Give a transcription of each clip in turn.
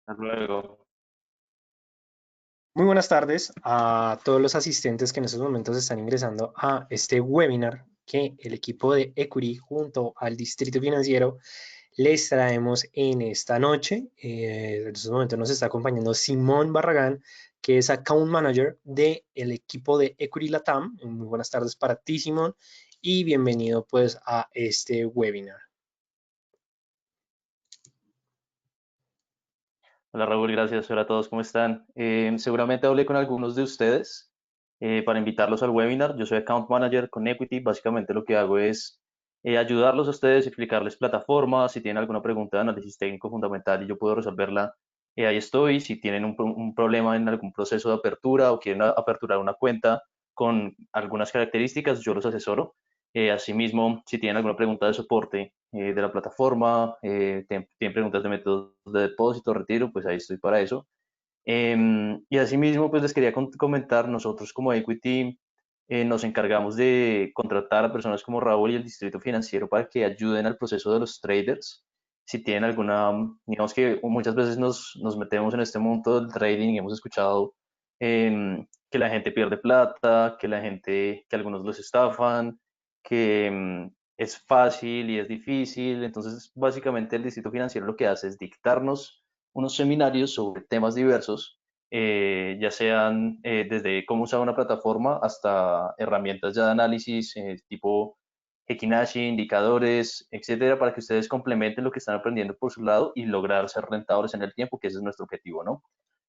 Hasta luego. Muy buenas tardes a todos los asistentes que en estos momentos están ingresando a este webinar que el equipo de Equity junto al Distrito Financiero les traemos en esta noche. En estos momentos nos está acompañando Simón Barragán, que es Account Manager del equipo de Equity Latam. Muy buenas tardes para ti, Simón, y bienvenido pues a este webinar. Hola Raúl, gracias. Hola a todos, ¿cómo están? Seguramente hablé con algunos de ustedes para invitarlos al webinar. Yo soy Account Manager con Equity. Básicamente lo que hago es ayudarlos a ustedes, explicarles plataformas. Si tienen alguna pregunta de análisis técnico fundamental y yo puedo resolverla, ahí estoy. Si tienen un problema en algún proceso de apertura o quieren aperturar una cuenta con algunas características, yo los asesoro. Asimismo, si tienen alguna pregunta de soporte de la plataforma, tienen preguntas de métodos de depósito, retiro, pues ahí estoy para eso. Y asimismo, pues les quería comentar, nosotros como Equity nos encargamos de contratar a personas como Raúl y el Distrito Financiero para que ayuden al proceso de los traders. Si tienen alguna, digamos que muchas veces nos metemos en este mundo del trading y hemos escuchado que la gente pierde plata, que algunos los estafan, que es fácil y es difícil. Entonces, básicamente el Distrito Financiero lo que hace es dictarnos unos seminarios sobre temas diversos, ya sean desde cómo usar una plataforma hasta herramientas ya de análisis tipo Hekinashi, indicadores, etcétera, para que ustedes complementen lo que están aprendiendo por su lado y lograr ser rentables en el tiempo, que ese es nuestro objetivo, ¿no?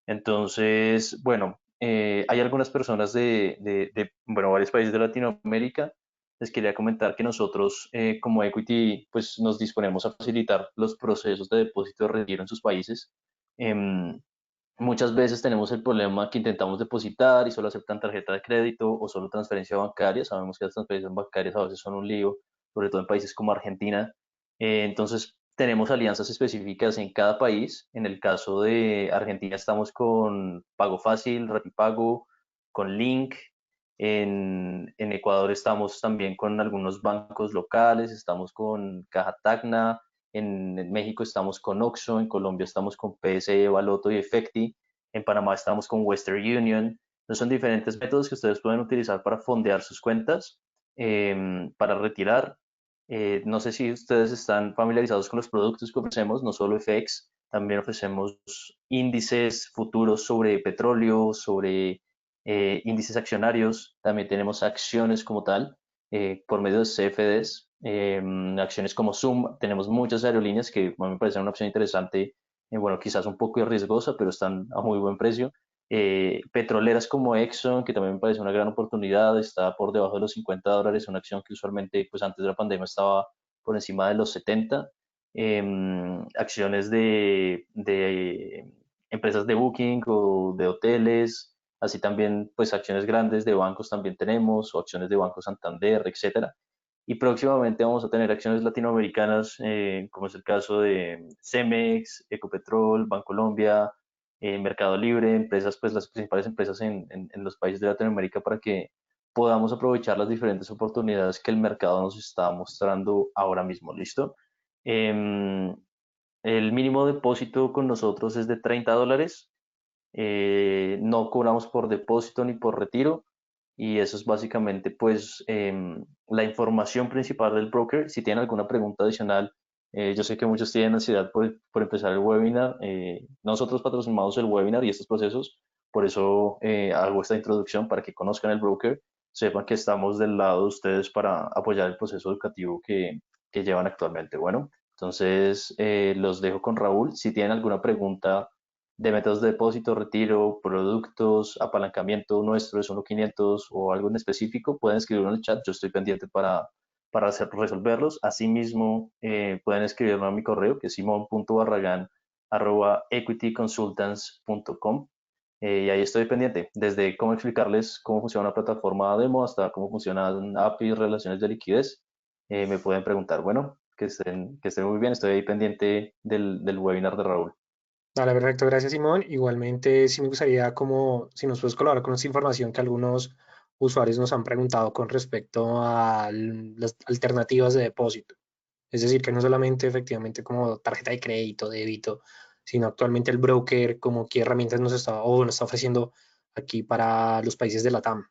Entonces, bueno, hay algunas personas bueno, varios países de Latinoamérica. Les quería comentar que nosotros, como Equity, pues nos disponemos a facilitar los procesos de depósito y retiro en sus países. Em, Muchas veces tenemos el problema que intentamos depositar y solo aceptan tarjeta de crédito o solo transferencia bancaria. Sabemos que las transferencias bancarias a veces son un lío, sobre todo en países como Argentina. Entonces, tenemos alianzas específicas en cada país. En el caso de Argentina estamos con Pago Fácil, Rapipago, con Link. En Ecuador estamos también con algunos bancos locales, estamos con Caja Tacna, en México estamos con Oxxo, en Colombia estamos con PSE, Baloto y Efecti, en Panamá estamos con Western Union. Entonces son diferentes métodos que ustedes pueden utilizar para fondear sus cuentas, para retirar. No sé si ustedes están familiarizados con los productos que ofrecemos, no solo FX, también ofrecemos índices futuros sobre petróleo, sobre índices accionarios, también tenemos acciones como tal, por medio de CFDs, acciones como Zoom, tenemos muchas aerolíneas que a mí me parecen una opción interesante, bueno, quizás un poco riesgosa, pero están a muy buen precio. Petroleras como Exxon, que también me parece una gran oportunidad, está por debajo de los $50, una acción que usualmente, pues antes de la pandemia estaba por encima de los 70. Acciones de empresas de booking o de hoteles, así también, pues acciones grandes de bancos también tenemos, o acciones de Banco Santander, etcétera. Y próximamente vamos a tener acciones latinoamericanas, como es el caso de Cemex, Ecopetrol, Bancolombia, Mercado Libre, empresas, pues las principales empresas en los países de Latinoamérica para que podamos aprovechar las diferentes oportunidades que el mercado nos está mostrando ahora mismo. ¿Listo? Em, el mínimo depósito con nosotros es de $30. No cobramos por depósito ni por retiro y eso es básicamente pues la información principal del broker. Si tienen alguna pregunta adicional, yo sé que muchos tienen ansiedad por empezar el webinar. Nosotros patrocinamos el webinar y estos procesos, por eso hago esta introducción para que conozcan el broker, sepan que estamos del lado de ustedes para apoyar el proceso educativo que llevan actualmente. Bueno, entonces los dejo con Raúl. Si tienen alguna pregunta de métodos de depósito, retiro, productos, apalancamiento nuestro es 1.500 o algo en específico, pueden escribirlo en el chat, yo estoy pendiente para resolverlos. Asimismo, pueden escribirme a mi correo, que es simon.barragan@equityconsultants.com. Y ahí estoy pendiente, desde cómo explicarles cómo funciona una plataforma demo hasta cómo funcionan APIs, relaciones de liquidez. Me pueden preguntar. Bueno, que estén muy bien, estoy ahí pendiente del webinar de Raúl. Vale, perfecto, gracias Simón. Igualmente, sí me gustaría como si nos puedes colaborar con esta información que algunos usuarios nos han preguntado con respecto a las alternativas de depósito. Es decir, que no solamente efectivamente como tarjeta de crédito, débito, sino actualmente el broker, como qué herramientas nos está, o nos está ofreciendo aquí para los países de la TAM.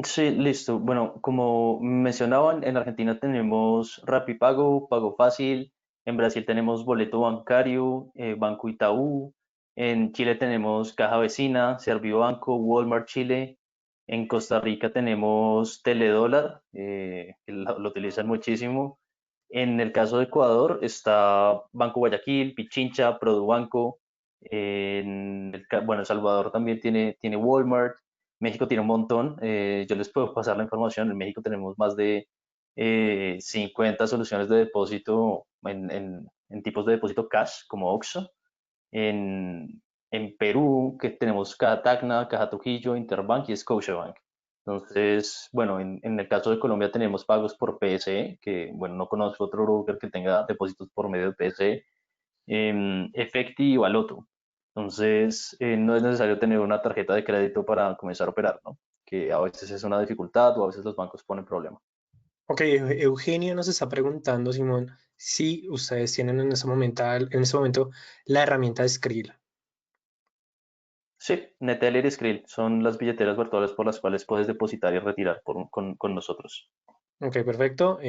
Sí, listo. Bueno, como mencionaban, en Argentina tenemos Pago, Pago Fácil, en Brasil tenemos Boleto Bancario, Banco Itaú, en Chile tenemos Caja Vecina, Servibanco, Walmart Chile, en Costa Rica tenemos Teledólar, que lo utilizan muchísimo. En el caso de Ecuador está Banco Guayaquil, Pichincha, Produbanco. Bueno, El Salvador también tiene Walmart. México tiene un montón. Yo les puedo pasar la información. En México tenemos más de 50 soluciones de depósito en tipos de depósito cash, como OXXO. En Perú, que tenemos Caja Tacna, Caja Trujillo, Interbank y Scotiabank. Entonces, bueno, en el caso de Colombia tenemos pagos por PSE, que, bueno, no conozco otro broker que tenga depósitos por medio de PSE, Efecti y Baloto. Entonces, no es necesario tener una tarjeta de crédito para comenzar a operar, ¿no? Que a veces es una dificultad o a veces los bancos ponen problema. Ok, Eugenio nos está preguntando, Simón, si ustedes tienen en ese momento la herramienta de Skrill. Sí, Neteller y Skrill son las billeteras virtuales por las cuales puedes depositar y retirar con nosotros. Ok, perfecto.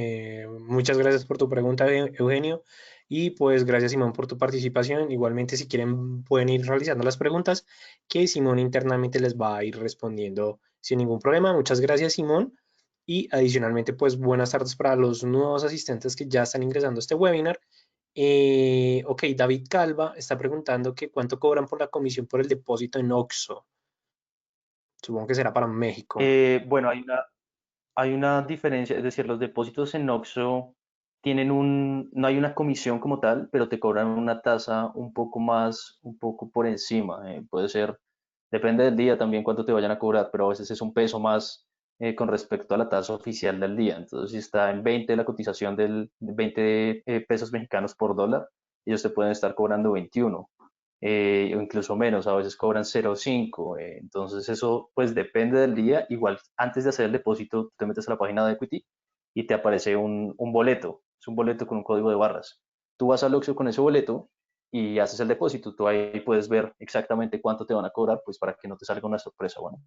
Muchas gracias por tu pregunta, Eugenio. Y pues gracias, Simón, por tu participación. Igualmente, si quieren, pueden ir realizando las preguntas que Simón internamente les va a ir respondiendo sin ningún problema. Muchas gracias, Simón. Y adicionalmente, pues buenas tardes para los nuevos asistentes que ya están ingresando a este webinar. Ok, David Calva está preguntando que cuánto cobran por la comisión por el depósito en OXXO. Supongo que será para México. Bueno, hay una diferencia, es decir, los depósitos en OXXO no hay una comisión como tal, pero te cobran una tasa un poco más, un poco por encima. Puede ser, depende del día también cuánto te vayan a cobrar, pero a veces es un peso más con respecto a la tasa oficial del día. Entonces, si está en 20 la cotización del 20 pesos mexicanos por dólar, ellos te pueden estar cobrando 21 o incluso menos, a veces cobran 0,5. Entonces eso pues depende del día. Igual antes de hacer el depósito, te metes a la página de Equity y te aparece un boleto, es un boleto con un código de barras. Tú vas al Oxxo con ese boleto y haces el depósito. Tú ahí puedes ver exactamente cuánto te van a cobrar, pues para que no te salga una sorpresa. Bueno,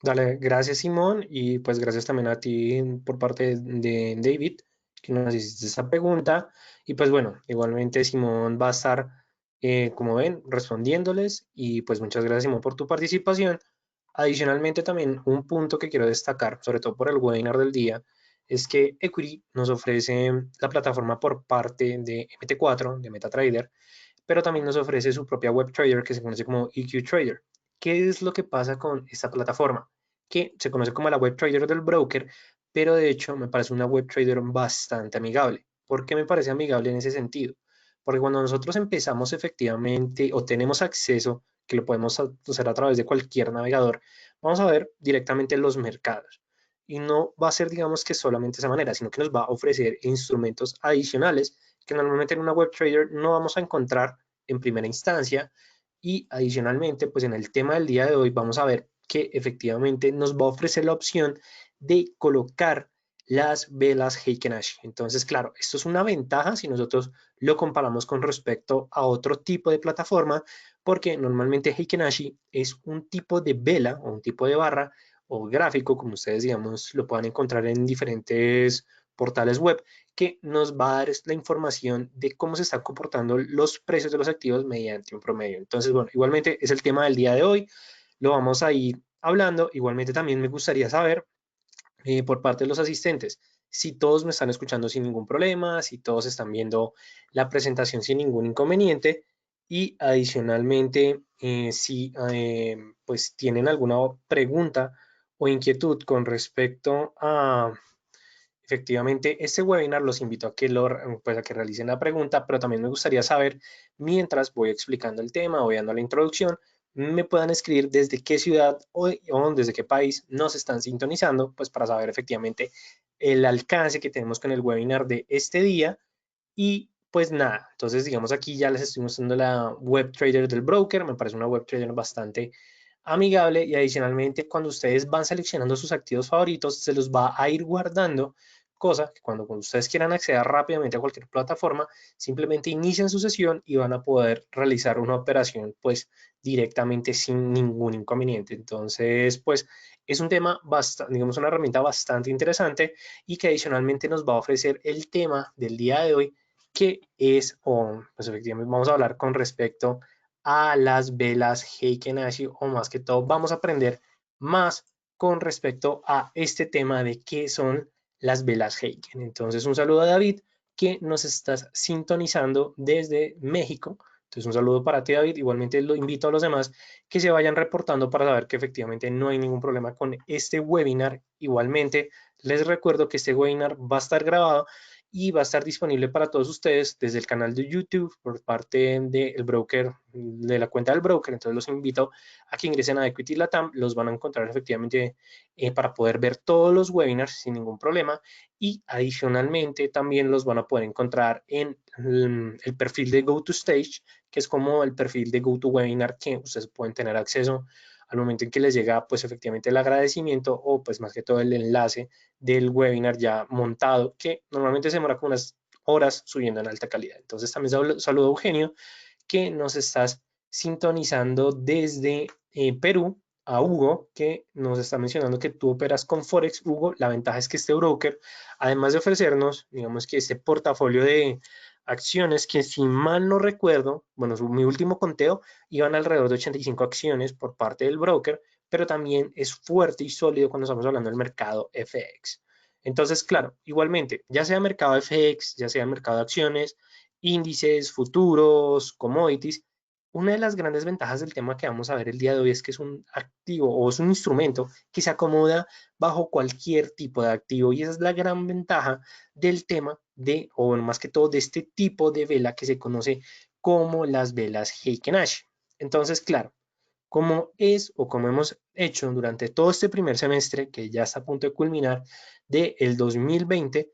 Dale, gracias Simón y pues gracias también a ti por parte de David que nos hiciste esta pregunta y pues bueno, igualmente Simón va a estar, como ven, respondiéndoles y pues muchas gracias Simón por tu participación. Adicionalmente también un punto que quiero destacar, sobre todo por el webinar del día, es que Equity nos ofrece la plataforma por parte de MT4, de MetaTrader, pero también nos ofrece su propia web trader que se conoce como EQ Trader. ¿Qué es lo que pasa con esta plataforma? Que se conoce como la web trader del broker, pero de hecho me parece una web trader bastante amigable. ¿Por qué me parece amigable en ese sentido? Porque cuando nosotros empezamos efectivamente o tenemos acceso, que lo podemos hacer a través de cualquier navegador, vamos a ver directamente los mercados. Y no va a ser, digamos, que solamente esa manera, sino que nos va a ofrecer instrumentos adicionales que normalmente en una web trader no vamos a encontrar en primera instancia. Y adicionalmente, pues en el tema del día de hoy vamos a ver que efectivamente nos va a ofrecer la opción de colocar las velas Heiken Ashi. Entonces, claro, esto es una ventaja si nosotros lo comparamos con respecto a otro tipo de plataforma, porque normalmente Heiken Ashi es un tipo de vela o un tipo de barra o gráfico, como ustedes, digamos, lo puedan encontrar en diferentes portales web, que nos va a dar la información de cómo se están comportando los precios de los activos mediante un promedio. Entonces, bueno, igualmente es el tema del día de hoy, lo vamos a ir hablando. Igualmente también me gustaría saber por parte de los asistentes si todos me están escuchando sin ningún problema, si todos están viendo la presentación sin ningún inconveniente y adicionalmente si pues tienen alguna pregunta o inquietud con respecto a efectivamente, este webinar los invito a que, pues, a que realicen la pregunta, pero también me gustaría saber, mientras voy explicando el tema, voy dando la introducción, me puedan escribir desde qué ciudad o desde qué país nos están sintonizando, pues para saber efectivamente el alcance que tenemos con el webinar de este día. Y pues nada, entonces digamos aquí ya les estoy mostrando la web trader del broker, me parece una web trader bastante amigable y adicionalmente cuando ustedes van seleccionando sus activos favoritos, se los va a ir guardando cosa que cuando ustedes quieran acceder rápidamente a cualquier plataforma, simplemente inician su sesión y van a poder realizar una operación pues directamente sin ningún inconveniente. Entonces, pues es un tema bastante, digamos, una herramienta bastante interesante y que adicionalmente nos va a ofrecer el tema del día de hoy, que es, pues efectivamente vamos a hablar con respecto a las velas Heiken Ashi, o más que todo vamos a aprender más con respecto a este tema de qué son las velas Heiken. Entonces, un saludo a David, que nos estás sintonizando desde México. Entonces, un saludo para ti, David. Igualmente, lo invito a los demás que se vayan reportando para saber que efectivamente no hay ningún problema con este webinar. Igualmente, les recuerdo que este webinar va a estar grabado y va a estar disponible para todos ustedes desde el canal de YouTube por parte del broker, de la cuenta del broker. Entonces los invito a que ingresen a Equity Latam, los van a encontrar efectivamente para poder ver todos los webinars sin ningún problema, y adicionalmente también los van a poder encontrar en el perfil de GoToStage, que es como el perfil de GoToWebinar que ustedes pueden tener acceso al momento en que les llega pues efectivamente el agradecimiento o pues más que todo el enlace del webinar ya montado, que normalmente se demora como unas horas subiendo en alta calidad. Entonces también saludo a Eugenio, que nos estás sintonizando desde Perú, a Hugo, que nos está mencionando que tú operas con Forex. Hugo, la ventaja es que este broker, además de ofrecernos, digamos que este portafolio de acciones, que si mal no recuerdo, bueno, mi último conteo, iban alrededor de 85 acciones por parte del broker, pero también es fuerte y sólido cuando estamos hablando del mercado FX. Entonces, claro, igualmente, ya sea mercado FX, ya sea mercado de acciones, índices, futuros, commodities, una de las grandes ventajas del tema que vamos a ver el día de hoy es que es un activo o es un instrumento que se acomoda bajo cualquier tipo de activo, y esa es la gran ventaja del tema de, o más que todo de este tipo de vela que se conoce como las velas Heiken Ashi. Entonces, claro, como es o como hemos hecho durante todo este primer semestre, que ya está a punto de culminar, del 2020,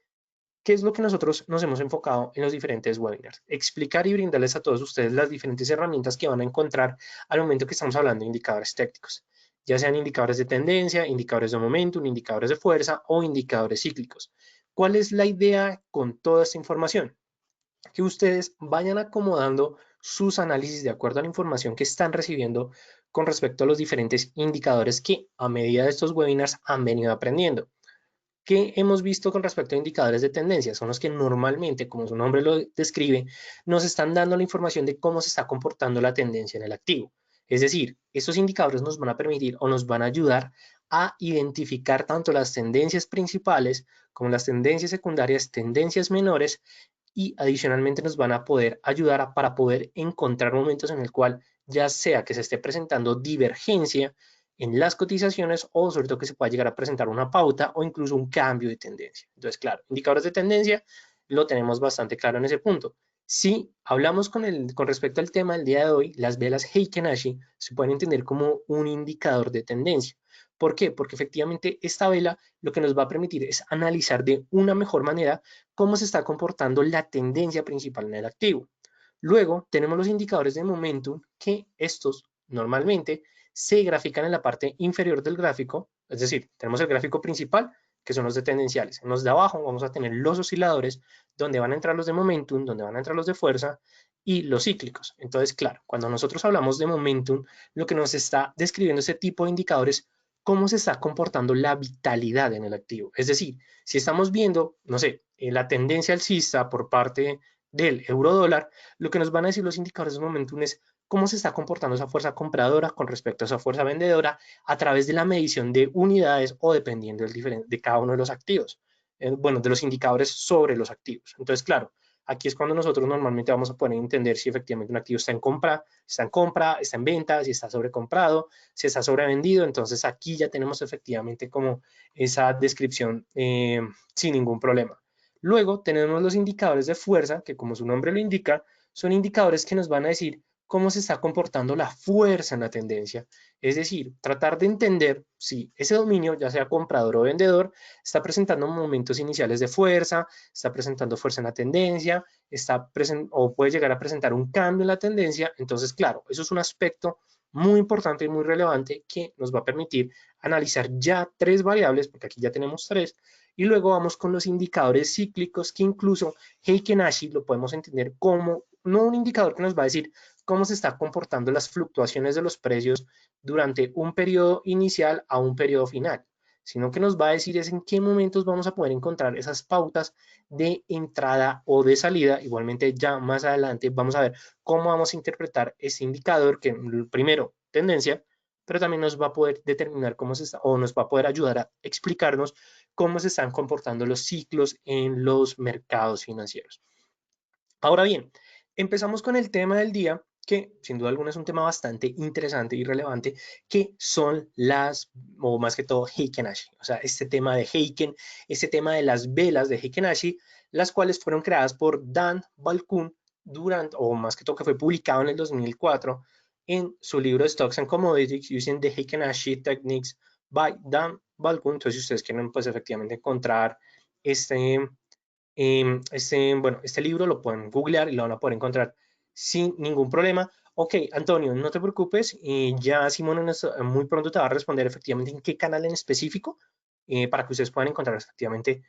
¿qué es lo que nosotros nos hemos enfocado en los diferentes webinars? Explicar y brindarles a todos ustedes las diferentes herramientas que van a encontrar al momento que estamos hablando de indicadores técnicos, ya sean indicadores de tendencia, indicadores de momentum, indicadores de fuerza o indicadores cíclicos. ¿Cuál es la idea con toda esta información? Que ustedes vayan acomodando sus análisis de acuerdo a la información que están recibiendo con respecto a los diferentes indicadores que a medida de estos webinars han venido aprendiendo. ¿Qué hemos visto con respecto a indicadores de tendencia? Son los que normalmente, como su nombre lo describe, nos están dando la información de cómo se está comportando la tendencia en el activo. Es decir, estos indicadores nos van a permitir o nos van a ayudar a identificar tanto las tendencias principales como las tendencias secundarias, tendencias menores, y adicionalmente nos van a poder ayudar para poder encontrar momentos en el cual ya sea que se esté presentando divergencia en las cotizaciones o sobre todo que se pueda llegar a presentar una pauta o incluso un cambio de tendencia. Entonces, claro, indicadores de tendencia lo tenemos bastante claro en ese punto. Si hablamos con respecto al tema del día de hoy, las velas Heiken Ashi se pueden entender como un indicador de tendencia. ¿Por qué? Porque efectivamente esta vela lo que nos va a permitir es analizar de una mejor manera cómo se está comportando la tendencia principal en el activo. Luego tenemos los indicadores de momentum, que estos normalmente se grafican en la parte inferior del gráfico, es decir, tenemos el gráfico principal, que son los de tendenciales. En los de abajo vamos a tener los osciladores, donde van a entrar los de momentum, donde van a entrar los de fuerza y los cíclicos. Entonces, claro, cuando nosotros hablamos de momentum, lo que nos está describiendo ese tipo de indicadores, cómo se está comportando la vitalidad en el activo. Es decir, si estamos viendo, no sé, la tendencia alcista por parte del euro dólar, lo que nos van a decir los indicadores de momentum es cómo se está comportando esa fuerza compradora con respecto a esa fuerza vendedora a través de la medición de unidades o dependiendo de cada uno de los activos, bueno, de los indicadores sobre los activos. Entonces, claro, aquí es cuando nosotros normalmente vamos a poder entender si efectivamente un activo está en venta, si está sobrecomprado, si está sobrevendido. Entonces, aquí ya tenemos efectivamente como esa descripción sin ningún problema. Luego tenemos los indicadores de fuerza, que como su nombre lo indica, son indicadores que nos van a decir cómo se está comportando la fuerza en la tendencia. Es decir, tratar de entender si ese dominio, ya sea comprador o vendedor, está presentando momentos iniciales de fuerza, está presentando fuerza en la tendencia, o puede llegar a presentar un cambio en la tendencia. Entonces, claro, eso es un aspecto muy importante y muy relevante que nos va a permitir analizar ya tres variables, porque aquí ya tenemos tres, y luego vamos con los indicadores cíclicos, que incluso Heiken Ashi lo podemos entender como no un indicador que nos va a decir cómo se está comportando las fluctuaciones de los precios durante un periodo inicial a un periodo final, sino que nos va a decir es en qué momentos vamos a poder encontrar esas pautas de entrada o de salida. Igualmente ya más adelante vamos a ver cómo vamos a interpretar este indicador que primero tendencia, pero también nos va a poder determinar cómo se está, o nos va a poder ayudar a explicarnos cómo se están comportando los ciclos en los mercados financieros. Ahora bien, empezamos con el tema del día, que sin duda alguna es un tema bastante interesante y relevante, que son las, o más que todo, Heiken Ashi. O sea, este tema de Heiken, este tema de las velas de Heiken Ashi, las cuales fueron creadas por Dan Balkun durante, o más que todo que fue publicado en el 2004 en su libro Stocks and Commodities Using the Heiken Ashi Techniques by Dan Balkun. Entonces, si ustedes quieren, pues efectivamente encontrar este, bueno, este libro lo pueden googlear y lo van a poder encontrar sin ningún problema. Ok, Antonio, no te preocupes, ya Simón muy pronto te va a responder efectivamente en qué canal en específico para que ustedes puedan encontrar efectivamente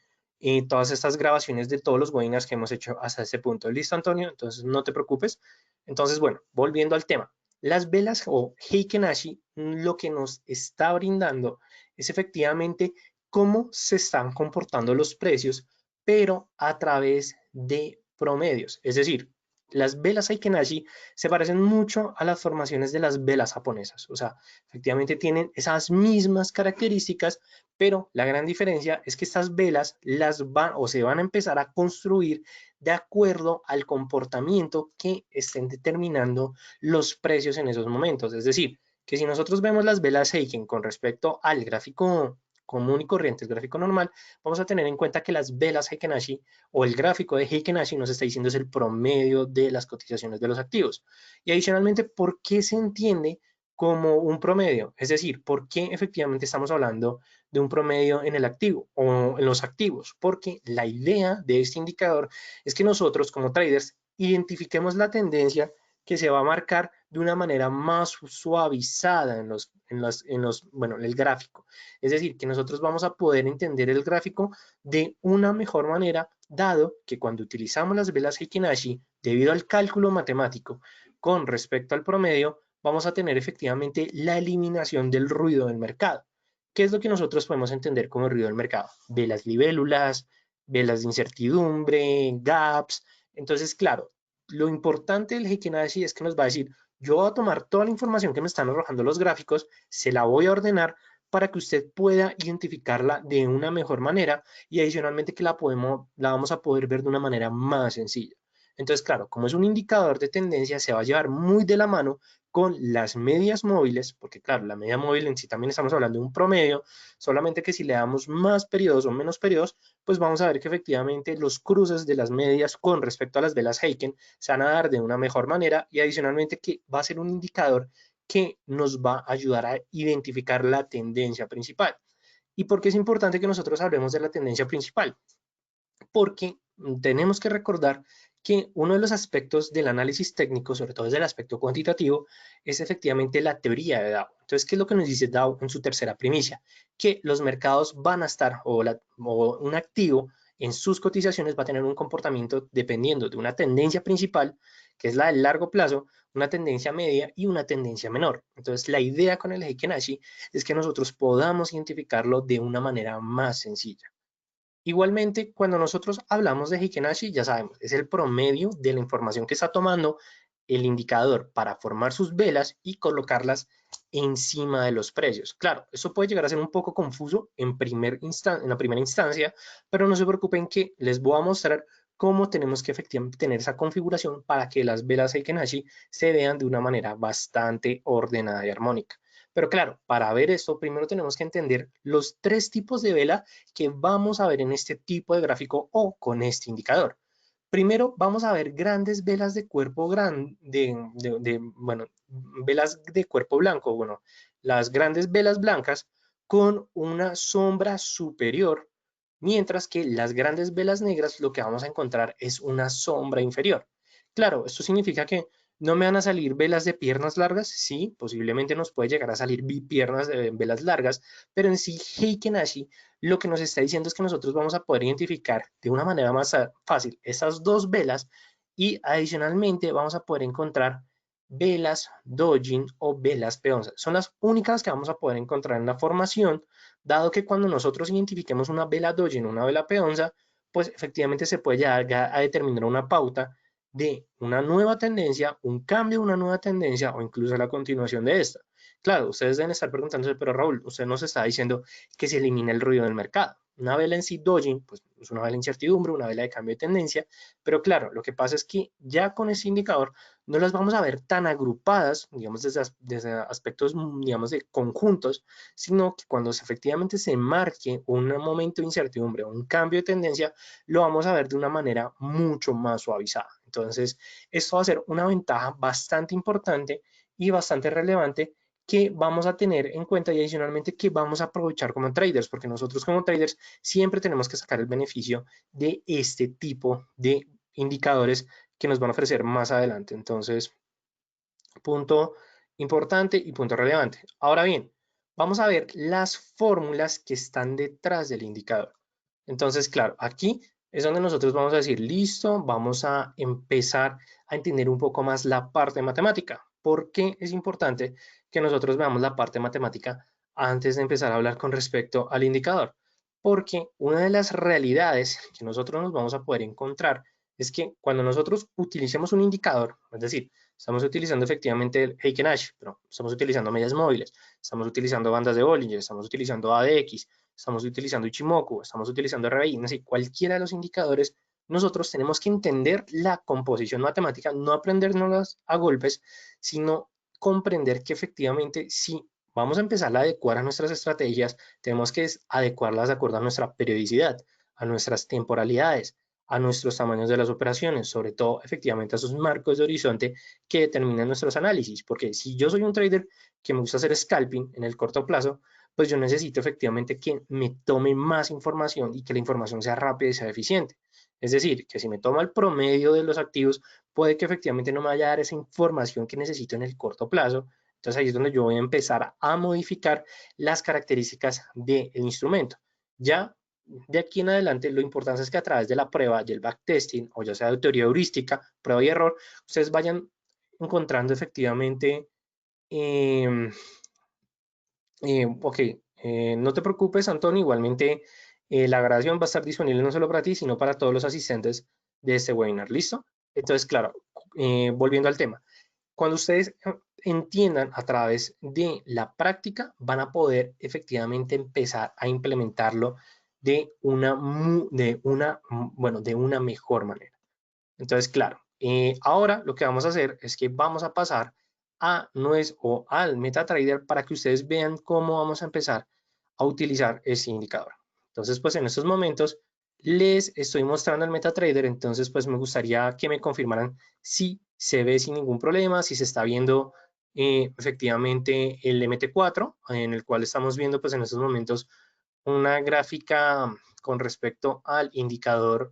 todas estas grabaciones de todos los webinars que hemos hecho hasta este punto. ¿Listo, Antonio? Entonces no te preocupes. Entonces, bueno, volviendo al tema. Las velas o Heiken Ashi lo que nos está brindando es efectivamente cómo se están comportando los precios pero a través de promedios. Es decir, las velas Aikenashi se parecen mucho a las formaciones de las velas japonesas. O sea, efectivamente tienen esas mismas características, pero la gran diferencia es que estas velas las van o se van a empezar a construir de acuerdo al comportamiento que estén determinando los precios en esos momentos. Es decir, que si nosotros vemos las velas Heiken con respecto al gráfico común y corriente, el gráfico normal, vamos a tener en cuenta que las velas Heiken Ashi o el gráfico de Heiken Ashi nos está diciendo es el promedio de las cotizaciones de los activos. Y adicionalmente, ¿por qué se entiende como un promedio? Es decir, ¿por qué efectivamente estamos hablando de un promedio en el activo o en los activos? Porque la idea de este indicador es que nosotros como traders identifiquemos la tendencia que se va a marcar de una manera más suavizada bueno, en el gráfico. Es decir, que nosotros vamos a poder entender el gráfico de una mejor manera, dado que cuando utilizamos las velas Heikin-Ashi, debido al cálculo matemático con respecto al promedio, vamos a tener efectivamente la eliminación del ruido del mercado. ¿Qué es lo que nosotros podemos entender como ruido del mercado? Velas libélulas, velas de incertidumbre, gaps. Entonces, claro, lo importante del Heikin-Ashi es que nos va a decir, yo voy a tomar toda la información que me están arrojando los gráficos, se la voy a ordenar para que usted pueda identificarla de una mejor manera y adicionalmente que la vamos a poder ver de una manera más sencilla. Entonces, claro, como es un indicador de tendencia, se va a llevar muy de la mano con las medias móviles, porque claro, la media móvil en sí también estamos hablando de un promedio, solamente que si le damos más periodos o menos periodos, pues vamos a ver que efectivamente los cruces de las medias con respecto a las velas Heiken se van a dar de una mejor manera y adicionalmente que va a ser un indicador que nos va a ayudar a identificar la tendencia principal. ¿Y por qué es importante que nosotros hablemos de la tendencia principal? Porque tenemos que recordar que uno de los aspectos del análisis técnico, sobre todo desde el aspecto cuantitativo, es efectivamente la teoría de Dow. Entonces, ¿qué es lo que nos dice Dow en su tercera primicia? Que los mercados van a estar, o un activo en sus cotizaciones va a tener un comportamiento dependiendo de una tendencia principal, que es la del largo plazo, una tendencia media y una tendencia menor. Entonces, la idea con el Heiken Ashi es que nosotros podamos identificarlo de una manera más sencilla. Igualmente, cuando nosotros hablamos de Heiken-Ashi, ya sabemos, es el promedio de la información que está tomando el indicador para formar sus velas y colocarlas encima de los precios. Claro, eso puede llegar a ser un poco confuso en la primera instancia, pero no se preocupen que les voy a mostrar cómo tenemos que efectivamente tener esa configuración para que las velas Heiken-Ashi se vean de una manera bastante ordenada y armónica. Pero claro, para ver esto, primero tenemos que entender los tres tipos de vela que vamos a ver en este tipo de gráfico o con este indicador. Primero vamos a ver grandes velas de cuerpo grande, bueno, velas de cuerpo blanco, bueno, las grandes velas blancas con una sombra superior, mientras que las grandes velas negras lo que vamos a encontrar es una sombra inferior. Claro, esto significa que ¿No me van a salir velas de piernas largas? Sí, posiblemente nos puede llegar a salir piernas de velas largas, pero en sí Heiken Ashi lo que nos está diciendo es que nosotros vamos a poder identificar de una manera más fácil esas dos velas y adicionalmente vamos a poder encontrar velas dojin o velas peonza. Son las únicas que vamos a poder encontrar en la formación, dado que cuando nosotros identifiquemos una vela dojin o una vela peonza, pues efectivamente se puede llegar a determinar una pauta de una nueva tendencia, un cambio de una nueva tendencia o incluso la continuación de esta. Claro, ustedes deben estar preguntándose, pero Raúl, usted nos está diciendo que se elimina el ruido del mercado. Una vela en sí dojin, pues es una vela de incertidumbre, una vela de cambio de tendencia, pero claro, lo que pasa es que ya con ese indicador no las vamos a ver tan agrupadas, digamos, desde aspectos, digamos, de conjuntos, sino que cuando efectivamente se marque un momento de incertidumbre o un cambio de tendencia, lo vamos a ver de una manera mucho más suavizada. Entonces, esto va a ser una ventaja bastante importante y bastante relevante que vamos a tener en cuenta y adicionalmente que vamos a aprovechar como traders, porque nosotros como traders siempre tenemos que sacar el beneficio de este tipo de indicadores que nos van a ofrecer más adelante. Entonces, punto importante y punto relevante. Ahora bien, vamos a ver las fórmulas que están detrás del indicador. Entonces, claro, aquí es donde nosotros vamos a decir, listo, vamos a empezar a entender un poco más la parte matemática. ¿Por qué es importante que nosotros veamos la parte matemática antes de empezar a hablar con respecto al indicador? Porque una de las realidades que nosotros nos vamos a poder encontrar es que cuando nosotros utilicemos un indicador, es decir, estamos utilizando efectivamente el Heiken Ash, pero estamos utilizando medias móviles, estamos utilizando bandas de Bollinger, estamos utilizando ADX, estamos utilizando Ichimoku, estamos utilizando RBI, no sé, cualquiera de los indicadores, nosotros tenemos que entender la composición matemática, no aprendernos a golpes, sino comprender que efectivamente si vamos a empezar a adecuar a nuestras estrategias, tenemos que adecuarlas de acuerdo a nuestra periodicidad, a nuestras temporalidades, a nuestros tamaños de las operaciones, sobre todo efectivamente a esos marcos de horizonte que determinan nuestros análisis, porque si yo soy un trader que me gusta hacer scalping en el corto plazo, pues yo necesito efectivamente que me tome más información y que la información sea rápida y sea eficiente. Es decir, que si me toma el promedio de los activos, puede que efectivamente no me vaya a dar esa información que necesito en el corto plazo. Entonces ahí es donde yo voy a empezar a modificar las características del instrumento. Ya de aquí en adelante, lo importante es que a través de la prueba y el backtesting, o ya sea de teoría heurística, prueba y error, ustedes vayan encontrando efectivamente eh, ok, no te preocupes, Antonio. Igualmente, la grabación va a estar disponible no solo para ti, sino para todos los asistentes de este webinar. ¿Listo? Entonces, claro, volviendo al tema, cuando ustedes entiendan a través de la práctica, van a poder efectivamente empezar a implementarlo bueno, de una mejor manera. Entonces, claro, ahora lo que vamos a hacer es que vamos a pasar a o al MetaTrader para que ustedes vean cómo vamos a empezar a utilizar ese indicador. Entonces, pues en estos momentos les estoy mostrando el MetaTrader, entonces pues me gustaría que me confirmaran si se ve sin ningún problema, si se está viendo efectivamente el MT4, en el cual estamos viendo pues en estos momentos una gráfica con respecto al indicador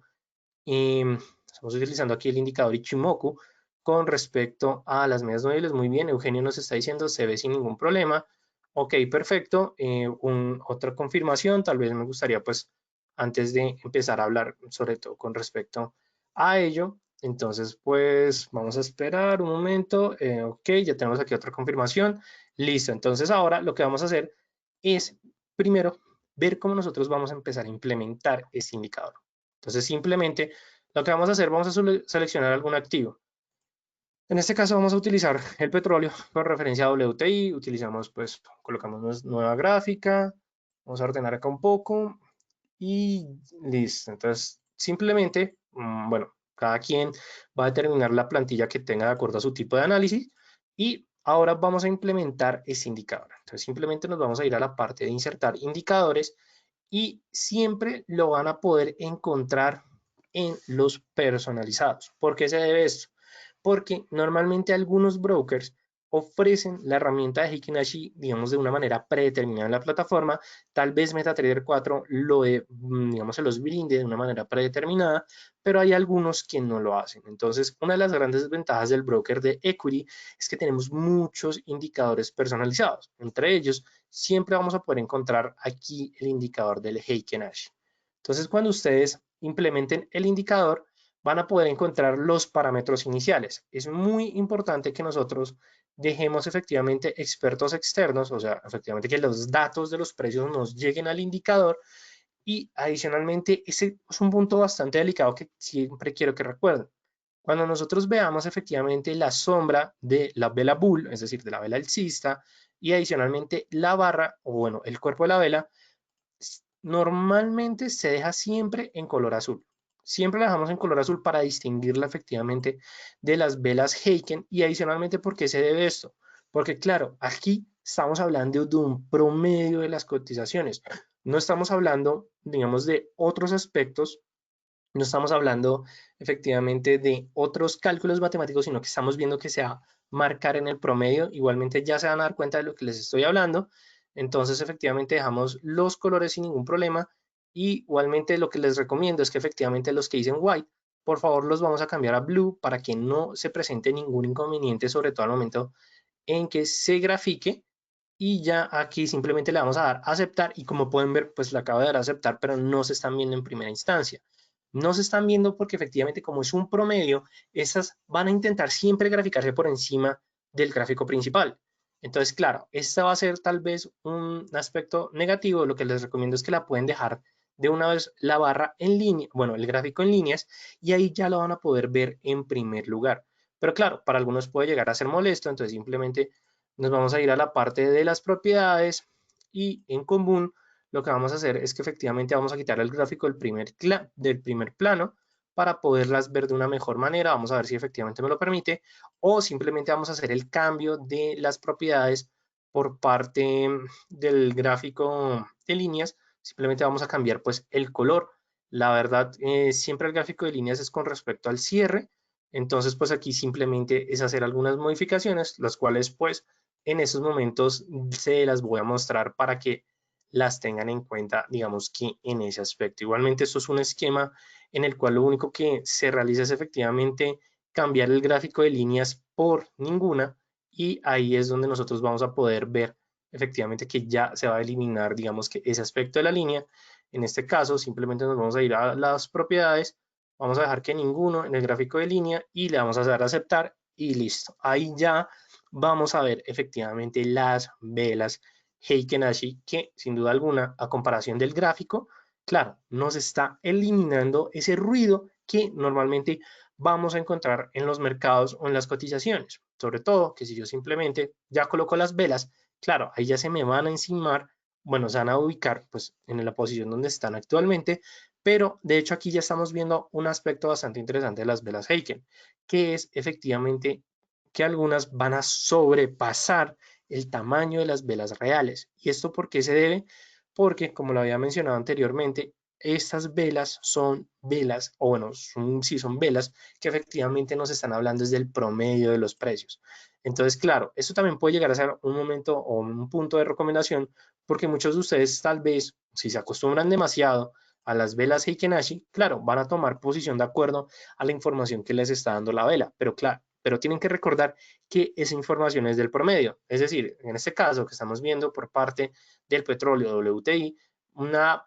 estamos utilizando aquí el indicador Ichimoku con respecto a las medias móviles. Muy bien, Eugenio nos está diciendo se ve sin ningún problema. Ok, perfecto. Otra confirmación, tal vez me gustaría pues antes de empezar a hablar sobre todo con respecto a ello. Entonces pues vamos a esperar un momento. Ok, ya tenemos aquí otra confirmación. Listo, entonces ahora lo que vamos a hacer es primero ver cómo nosotros vamos a empezar a implementar este indicador. Entonces simplemente lo que vamos a hacer, vamos a seleccionar algún activo. En este caso vamos a utilizar el petróleo con referencia a WTI, utilizamos pues, colocamos nueva gráfica, vamos a ordenar acá un poco y listo. Entonces simplemente, bueno, cada quien va a determinar la plantilla que tenga de acuerdo a su tipo de análisis y ahora vamos a implementar ese indicador. Entonces simplemente nos vamos a ir a la parte de insertar indicadores y siempre lo van a poder encontrar en los personalizados. ¿Por qué se debe esto? Porque normalmente algunos brokers ofrecen la herramienta de Heiken Ashi, digamos, de una manera predeterminada en la plataforma. Tal vez MetaTrader 4 digamos, se los brinde de una manera predeterminada, pero hay algunos que no lo hacen. Entonces, una de las grandes ventajas del broker de equity es que tenemos muchos indicadores personalizados. Entre ellos, siempre vamos a poder encontrar aquí el indicador del Heiken Ashi. Entonces, cuando ustedes implementen el indicador, van a poder encontrar los parámetros iniciales. Es muy importante que nosotros dejemos efectivamente expertos externos, o sea, efectivamente que los datos de los precios nos lleguen al indicador, y adicionalmente ese es un punto bastante delicado que siempre quiero que recuerden. Cuando nosotros veamos efectivamente la sombra de la vela bull, es decir, de la vela alcista, y adicionalmente la barra, o bueno, el cuerpo de la vela, normalmente se deja siempre en color azul. Siempre la dejamos en color azul para distinguirla efectivamente de las velas Heiken. Y adicionalmente, ¿por qué se debe esto? Porque claro, aquí estamos hablando de un promedio de las cotizaciones. No estamos hablando, digamos, de otros aspectos, no estamos hablando efectivamente de otros cálculos matemáticos, sino que estamos viendo que se va a marcar en el promedio. Igualmente ya se van a dar cuenta de lo que les estoy hablando. Entonces efectivamente dejamos los colores sin ningún problema. Y igualmente lo que les recomiendo es que efectivamente los que dicen white, por favor los vamos a cambiar a blue para que no se presente ningún inconveniente, sobre todo al momento en que se grafique. Y ya aquí simplemente le vamos a dar a aceptar, y como pueden ver, pues le acabo de dar a aceptar, pero no se están viendo en primera instancia. No se están viendo porque efectivamente, como es un promedio, esas van a intentar siempre graficarse por encima del gráfico principal. Entonces, claro, esta va a ser tal vez un aspecto negativo. Lo que les recomiendo es que la pueden dejar de una vez la barra en línea, bueno, el gráfico en líneas, y ahí ya lo van a poder ver en primer lugar. Pero claro, para algunos puede llegar a ser molesto, entonces simplemente nos vamos a ir a la parte de las propiedades, y en común lo que vamos a hacer es que efectivamente vamos a quitar el gráfico del primer plano para poderlas ver de una mejor manera. Vamos a ver si efectivamente me lo permite, o simplemente vamos a hacer el cambio de las propiedades por parte del gráfico de líneas. Simplemente vamos a cambiar pues el color. La verdad, siempre el gráfico de líneas es con respecto al cierre. Entonces pues aquí simplemente es hacer algunas modificaciones, las cuales pues en esos momentos se las voy a mostrar para que las tengan en cuenta, digamos que en ese aspecto. Igualmente, esto es un esquema en el cual lo único que se realiza es efectivamente cambiar el gráfico de líneas por ninguna, y ahí es donde nosotros vamos a poder ver efectivamente que ya se va a eliminar, digamos que ese aspecto de la línea. En este caso, simplemente nos vamos a ir a las propiedades, vamos a dejar que ninguno en el gráfico de línea y le vamos a dar a aceptar y listo. Ahí ya vamos a ver efectivamente las velas Heiken Ashi, que sin duda alguna, a comparación del gráfico, claro, nos está eliminando ese ruido que normalmente vamos a encontrar en los mercados o en las cotizaciones. Sobre todo que si yo simplemente ya coloco las velas, claro, ahí ya se me van a encimar, bueno, se van a ubicar pues en la posición donde están actualmente, pero de hecho aquí ya estamos viendo un aspecto bastante interesante de las velas Heiken, que es efectivamente que algunas van a sobrepasar el tamaño de las velas reales. ¿Y esto por qué se debe? Porque, como lo había mencionado anteriormente, estas velas son velas, o bueno, sí son velas que efectivamente nos están hablando desde el promedio de los precios. Entonces, claro, esto también puede llegar a ser un momento o un punto de recomendación, porque muchos de ustedes tal vez, si se acostumbran demasiado a las velas Heiken Ashi, claro, van a tomar posición de acuerdo a la información que les está dando la vela, pero claro, pero tienen que recordar que esa información es del promedio. Es decir, en este caso que estamos viendo por parte del petróleo WTI, una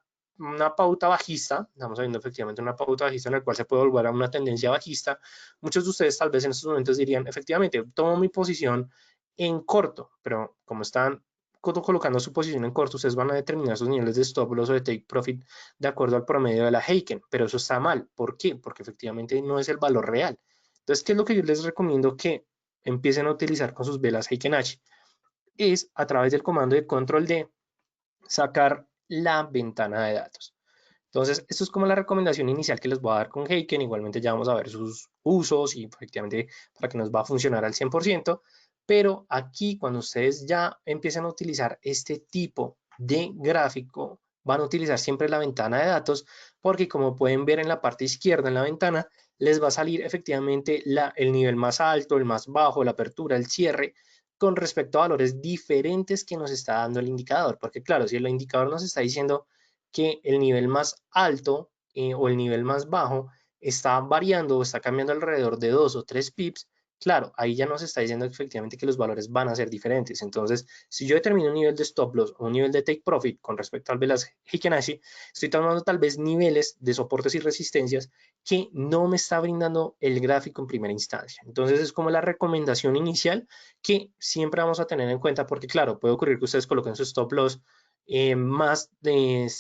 pauta bajista, estamos viendo efectivamente una pauta bajista en la cual se puede volver a una tendencia bajista. Muchos de ustedes tal vez en estos momentos dirían, efectivamente, tomo mi posición en corto, pero como están colocando su posición en corto, ustedes van a determinar sus niveles de stop loss o de take profit de acuerdo al promedio de la Heiken, pero eso está mal. ¿Por qué? Porque efectivamente no es el valor real. Entonces, ¿qué es lo que yo les recomiendo que empiecen a utilizar con sus velas Heiken Ashi? Es a través del comando de control D sacar la ventana de datos. Entonces, esto es como la recomendación inicial que les voy a dar con Heiken. Igualmente ya vamos a ver sus usos y efectivamente para que nos va a funcionar al 100%. Pero aquí, cuando ustedes ya empiezan a utilizar este tipo de gráfico, van a utilizar siempre la ventana de datos, porque como pueden ver en la parte izquierda en la ventana, les va a salir efectivamente el nivel más alto, el más bajo, la apertura, el cierre con respecto a valores diferentes que nos está dando el indicador. Porque claro, si el indicador nos está diciendo que el nivel más alto o el nivel más bajo está variando o está cambiando alrededor de 2 o 3 pips, claro, ahí ya nos está diciendo efectivamente que los valores van a ser diferentes. Entonces, si yo determino un nivel de stop loss o un nivel de take profit con respecto al velas Heikin Ashi, estoy tomando tal vez niveles de soportes y resistencias que no me está brindando el gráfico en primera instancia. Entonces, es como la recomendación inicial que siempre vamos a tener en cuenta porque, claro, puede ocurrir que ustedes coloquen su stop loss más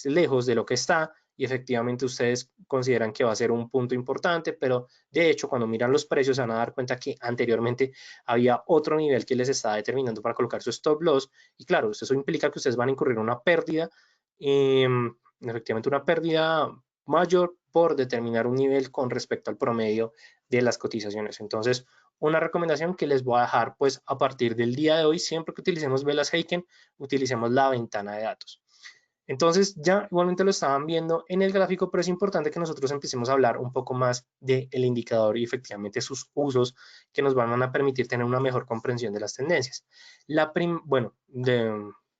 lejos de lo que está y efectivamente ustedes consideran que va a ser un punto importante, pero de hecho cuando miran los precios se van a dar cuenta que anteriormente había otro nivel que les estaba determinando para colocar su stop loss y claro, eso implica que ustedes van a incurrir una pérdida, efectivamente una pérdida mayor por determinar un nivel con respecto al promedio de las cotizaciones. Entonces, una recomendación que les voy a dejar pues a partir del día de hoy, siempre que utilicemos velas Heiken, utilicemos la ventana de datos. Entonces ya igualmente lo estaban viendo en el gráfico, pero es importante que nosotros empecemos a hablar un poco más del indicador y efectivamente sus usos que nos van a permitir tener una mejor comprensión de las tendencias. Bueno,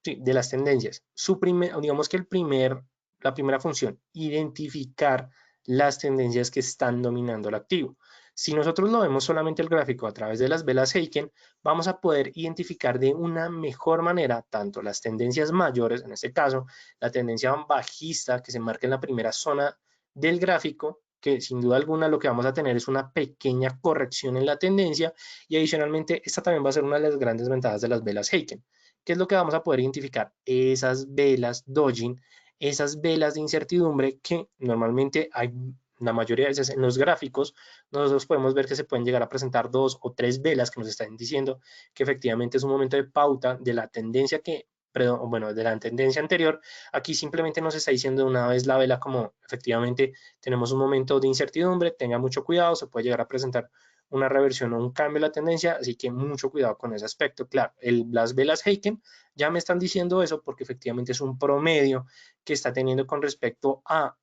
sí, de las tendencias. Digamos que la primera función, identificar las tendencias que están dominando el activo. Si nosotros lo vemos solamente el gráfico a través de las velas Heiken, vamos a poder identificar de una mejor manera tanto las tendencias mayores, en este caso, la tendencia bajista que se marca en la primera zona del gráfico, que sin duda alguna lo que vamos a tener es una pequeña corrección en la tendencia y adicionalmente esta también va a ser una de las grandes ventajas de las velas Heiken. ¿Qué es lo que vamos a poder identificar? Esas velas Dojin, esas velas de incertidumbre que normalmente hay la mayoría de veces en los gráficos, nosotros podemos ver que se pueden llegar a presentar 2 o 3 velas que nos están diciendo que efectivamente es un momento de pauta de la tendencia que, perdón, bueno, de la tendencia anterior. Aquí simplemente nos está diciendo una vez la vela como efectivamente tenemos un momento de incertidumbre, tenga mucho cuidado, se puede llegar a presentar una reversión o un cambio de la tendencia, así que mucho cuidado con ese aspecto. Claro, las velas Heiken ya me están diciendo eso porque efectivamente es un promedio que está teniendo con respecto a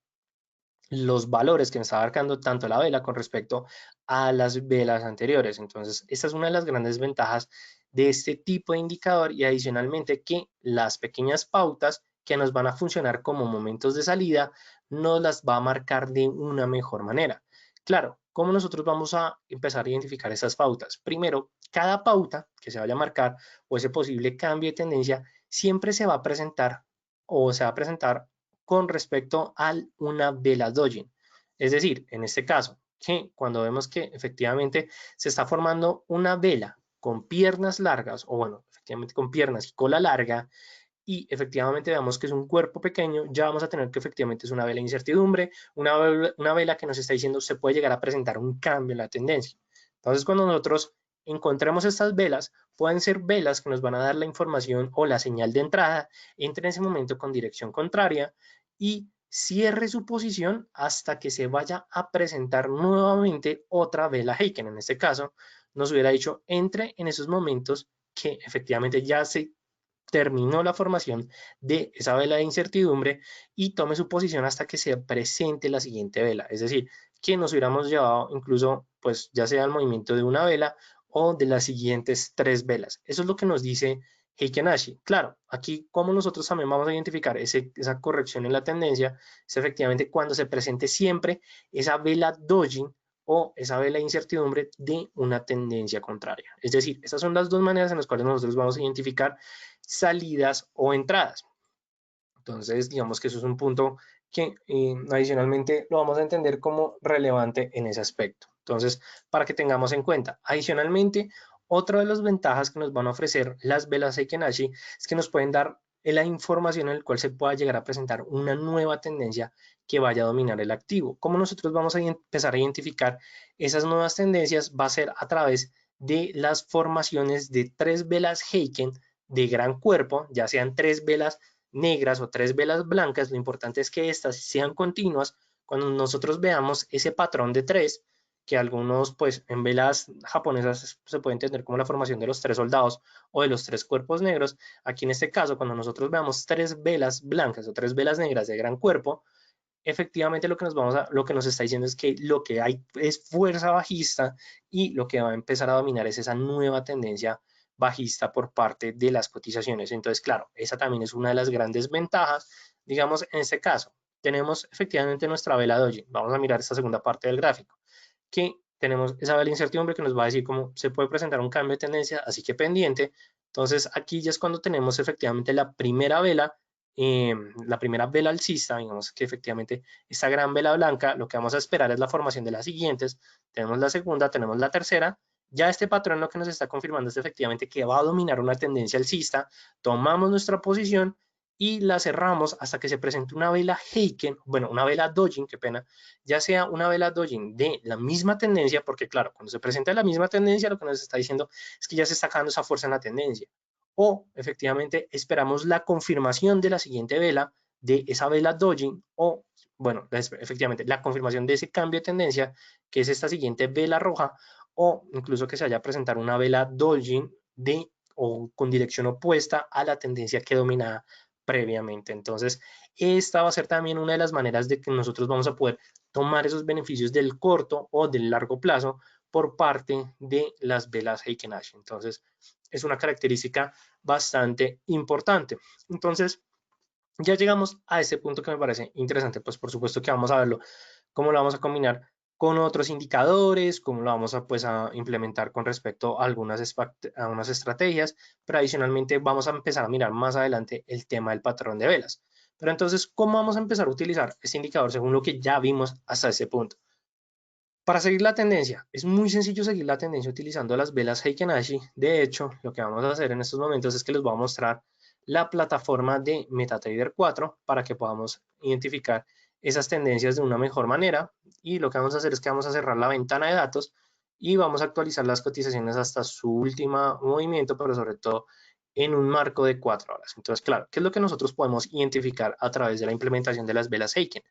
los valores que me está abarcando tanto la vela con respecto a las velas anteriores. Entonces, esta es una de las grandes ventajas de este tipo de indicador y adicionalmente que las pequeñas pautas que nos van a funcionar como momentos de salida nos las va a marcar de una mejor manera. Claro, ¿cómo nosotros vamos a empezar a identificar esas pautas? Primero, cada pauta que se vaya a marcar o ese posible cambio de tendencia siempre se va a presentar o se va a presentar con respecto a una vela Dojin. Es decir, en este caso, que cuando vemos que efectivamente se está formando una vela con piernas largas, o bueno, efectivamente con piernas y cola larga, y efectivamente vemos que es un cuerpo pequeño, ya vamos a tener que efectivamente es una vela de incertidumbre, una vela que nos está diciendo se puede llegar a presentar un cambio en la tendencia. Entonces, cuando nosotros encontremos estas velas, pueden ser velas que nos van a dar la información o la señal de entrada, entre en ese momento con dirección contraria y cierre su posición hasta que se vaya a presentar nuevamente otra vela Heiken. En este caso, nos hubiera dicho entre en esos momentos que efectivamente ya se terminó la formación de esa vela de incertidumbre y tome su posición hasta que se presente la siguiente vela. Es decir, que nos hubiéramos llevado incluso, pues ya sea el movimiento de una vela o de las siguientes 3 velas. Eso es lo que nos dice Heiken Ashi. Claro, aquí como nosotros también vamos a identificar esa corrección en la tendencia, es efectivamente cuando se presente siempre esa vela Dojin o esa vela de incertidumbre de una tendencia contraria. Es decir, esas son las dos maneras en las cuales nosotros vamos a identificar salidas o entradas. Entonces, digamos que eso es un punto que adicionalmente lo vamos a entender como relevante en ese aspecto. Entonces, para que tengamos en cuenta, adicionalmente, otra de las ventajas que nos van a ofrecer las velas Seikenashi es que nos pueden dar la información en la cual se pueda llegar a presentar una nueva tendencia que vaya a dominar el activo. ¿Cómo nosotros vamos a empezar a identificar esas nuevas tendencias? Va a ser a través de las formaciones de 3 velas Heiken de gran cuerpo, ya sean 3 velas negras o 3 velas blancas, lo importante es que estas sean continuas. Cuando nosotros veamos ese patrón de 3, que algunos pues en velas japonesas se puede entender como la formación de los 3 soldados o de los 3 cuerpos negros, aquí en este caso cuando nosotros veamos 3 velas blancas o 3 velas negras de gran cuerpo, efectivamente lo que nos está diciendo es que lo que hay es fuerza bajista y lo que va a empezar a dominar es esa nueva tendencia bajista por parte de las cotizaciones. Entonces, claro, esa también es una de las grandes ventajas. Digamos, en este caso, tenemos efectivamente nuestra vela doji. Vamos a mirar esta segunda parte del gráfico, que tenemos esa vela incertidumbre que nos va a decir cómo se puede presentar un cambio de tendencia, así que pendiente. Entonces, aquí ya es cuando tenemos efectivamente la primera vela alcista, digamos que efectivamente esta gran vela blanca, lo que vamos a esperar es la formación de las siguientes. Tenemos la segunda, tenemos la tercera. Ya este patrón lo que nos está confirmando es efectivamente que va a dominar una tendencia alcista. Tomamos nuestra posición y la cerramos hasta que se presente una vela Heiken, bueno, una vela Dojin, qué pena, ya sea una vela Dojin de la misma tendencia, porque claro, cuando se presenta la misma tendencia, lo que nos está diciendo es que ya se está dando esa fuerza en la tendencia. O efectivamente esperamos la confirmación de la siguiente vela, de esa vela Dojin, o bueno, efectivamente la confirmación de ese cambio de tendencia, que es esta siguiente vela roja, o incluso que se vaya a presentar una vela Dojin de o con dirección opuesta a la tendencia que dominaba previamente. Entonces, esta va a ser también una de las maneras de que nosotros vamos a poder tomar esos beneficios del corto o del largo plazo por parte de las velas Heiken Ash. Entonces, es una característica bastante importante. Entonces, ya llegamos a este punto que me parece interesante, pues por supuesto que vamos a verlo, cómo lo vamos a combinar con otros indicadores, cómo lo vamos a, pues, a implementar con respecto a unas estrategias, pero adicionalmente vamos a empezar a mirar más adelante el tema del patrón de velas. Pero entonces, ¿cómo vamos a empezar a utilizar este indicador según lo que ya vimos hasta ese punto? Para seguir la tendencia, es muy sencillo seguir la tendencia utilizando las velas Heiken Ashi. De hecho, lo que vamos a hacer en estos momentos es que les voy a mostrar la plataforma de MetaTrader 4 para que podamos identificar esas tendencias de una mejor manera. Y lo que vamos a hacer es que vamos a cerrar la ventana de datos y vamos a actualizar las cotizaciones hasta su último movimiento, pero sobre todo en un marco de 4 horas. Entonces, claro, ¿qué es lo que nosotros podemos identificar a través de la implementación de las velas Heiken?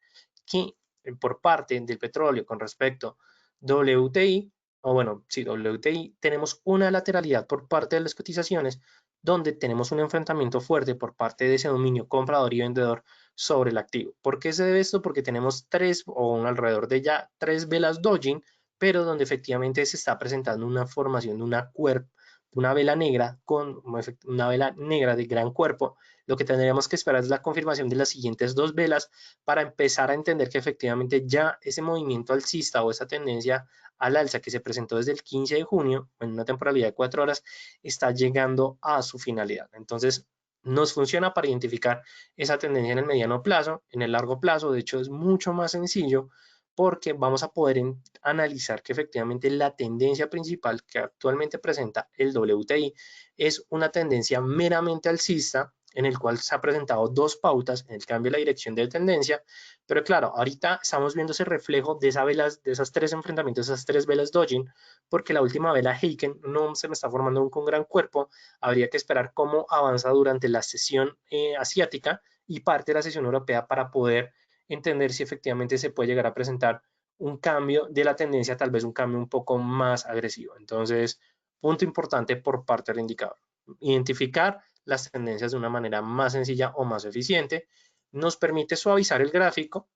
Que por parte del petróleo con respecto WTI, o bueno, sí, WTI, tenemos una lateralidad por parte de las cotizaciones donde tenemos un enfrentamiento fuerte por parte de ese dominio comprador y vendedor sobre el activo. ¿Por qué se debe esto? Porque tenemos tres o un alrededor de ya tres velas Dojin, pero donde efectivamente se está presentando una formación de una vela negra con una vela negra de gran cuerpo. Lo que tendríamos que esperar es la confirmación de las siguientes dos velas para empezar a entender que efectivamente ya ese movimiento alcista o esa tendencia al alza que se presentó desde el 15 de junio en una temporalidad de 4 horas está llegando a su finalidad. Entonces, nos funciona para identificar esa tendencia en el mediano plazo. En el largo plazo, de hecho, es mucho más sencillo porque vamos a poder analizar que efectivamente la tendencia principal que actualmente presenta el WTI es una tendencia meramente alcista en el cual se ha presentado dos pautas en el cambio de la dirección de tendencia, pero claro, ahorita estamos viendo ese reflejo de esas tres enfrentamientos, esas tres velas Dojin, porque la última vela Heiken no se me está formando aún con gran cuerpo, habría que esperar cómo avanza durante la sesión asiática y parte de la sesión europea para poder entender si efectivamente se puede llegar a presentar un cambio de la tendencia, tal vez un cambio un poco más agresivo. Entonces, punto importante por parte del indicador. Identificar las tendencias de una manera más sencilla o más eficiente nos permite suavizar el gráfico,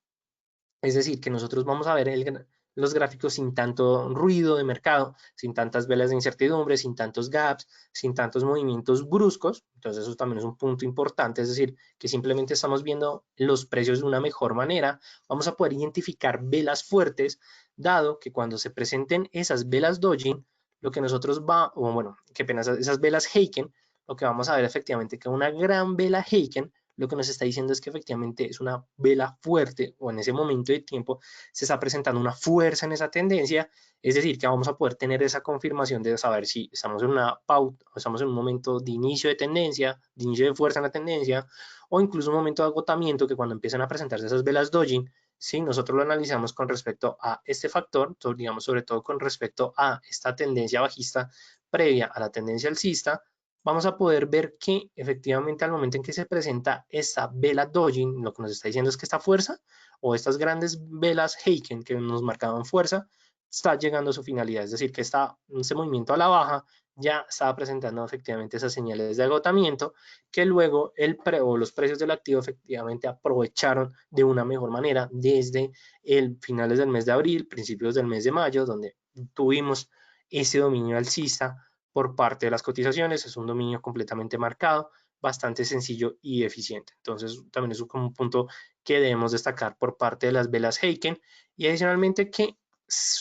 es decir, que nosotros vamos a ver los gráficos sin tanto ruido de mercado, sin tantas velas de incertidumbre, sin tantos gaps, sin tantos movimientos bruscos. Entonces eso también es un punto importante, es decir, que simplemente estamos viendo los precios de una mejor manera. Vamos a poder identificar velas fuertes, dado que cuando se presenten esas velas Dojin, lo que nosotros o bueno, que apenas esas velas Heiken, lo que vamos a ver efectivamente que una gran vela Heiken lo que nos está diciendo es que efectivamente es una vela fuerte o en ese momento de tiempo se está presentando una fuerza en esa tendencia, es decir, que vamos a poder tener esa confirmación de saber si estamos en una pauta o estamos en un momento de inicio de tendencia, de inicio de fuerza en la tendencia o incluso un momento de agotamiento que cuando empiezan a presentarse esas velas Dojin, si nosotros lo analizamos con respecto a este factor, digamos sobre todo con respecto a esta tendencia bajista previa a la tendencia alcista, vamos a poder ver que efectivamente al momento en que se presenta esta vela Dojin, lo que nos está diciendo es que esta fuerza o estas grandes velas Heiken que nos marcaban fuerza, está llegando a su finalidad, es decir, que este movimiento a la baja ya estaba presentando efectivamente esas señales de agotamiento que luego los precios del activo efectivamente aprovecharon de una mejor manera desde el finales del mes de abril, principios del mes de mayo, donde tuvimos ese dominio alcista por parte de las cotizaciones. Es un dominio completamente marcado, bastante sencillo y eficiente. Entonces, también es como un punto que debemos destacar por parte de las velas Heiken, y adicionalmente que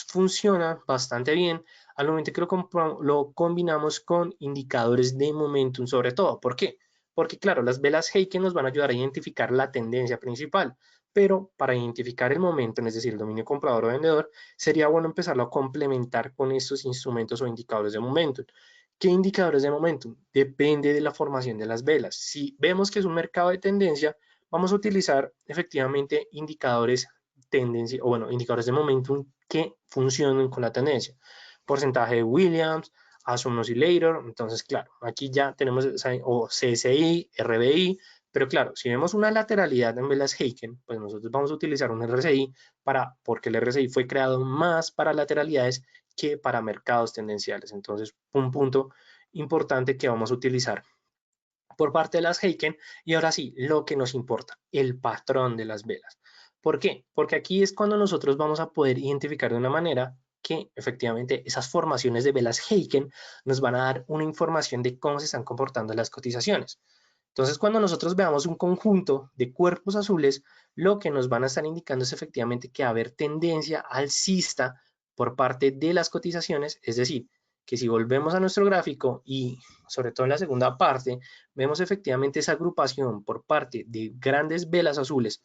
funciona bastante bien al momento que lo combinamos con indicadores de momentum sobre todo. ¿Por qué? Porque claro, las velas Heiken nos van a ayudar a identificar la tendencia principal, pero para identificar el momento, es decir, el dominio comprador o vendedor, sería bueno empezarlo a complementar con estos instrumentos o indicadores de momentum. ¿Qué indicadores de momentum? Depende de la formación de las velas. Si vemos que es un mercado de tendencia, vamos a utilizar efectivamente indicadores tendencia, o bueno, indicadores de momentum que funcionen con la tendencia. Porcentaje de Williams, Awesome Oscillator, entonces claro, aquí ya tenemos o CSI, RBI, pero claro, si vemos una lateralidad en velas Heiken, pues nosotros vamos a utilizar un RSI porque el RSI fue creado más para lateralidades que para mercados tendenciales. Entonces, un punto importante que vamos a utilizar por parte de las Heiken. Y ahora sí, lo que nos importa, el patrón de las velas. ¿Por qué? Porque aquí es cuando nosotros vamos a poder identificar de una manera que efectivamente esas formaciones de velas Heiken nos van a dar una información de cómo se están comportando las cotizaciones. Entonces, cuando nosotros veamos un conjunto de cuerpos azules, lo que nos van a estar indicando es efectivamente que va a haber tendencia alcista por parte de las cotizaciones, es decir, que si volvemos a nuestro gráfico y sobre todo en la segunda parte, vemos efectivamente esa agrupación por parte de grandes velas azules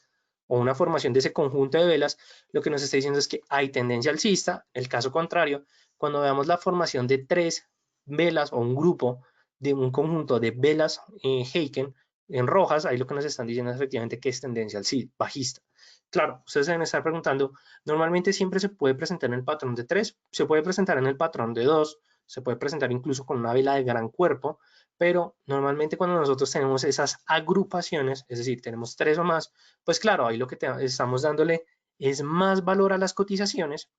o una formación de ese conjunto de velas, lo que nos está diciendo es que hay tendencia alcista. El caso contrario, cuando veamos la formación de tres velas o un grupo de un conjunto de velas Heiken en rojas, ahí lo que nos están diciendo es efectivamente que es tendencia alcista, bajista. Claro, ustedes deben estar preguntando, normalmente siempre se puede presentar en el patrón de 3, se puede presentar en el patrón de 2, se puede presentar incluso con una vela de gran cuerpo, pero normalmente cuando nosotros tenemos esas agrupaciones, es decir, tenemos 3 o más, pues claro, ahí lo que estamos dándole es más valor a las cotizaciones,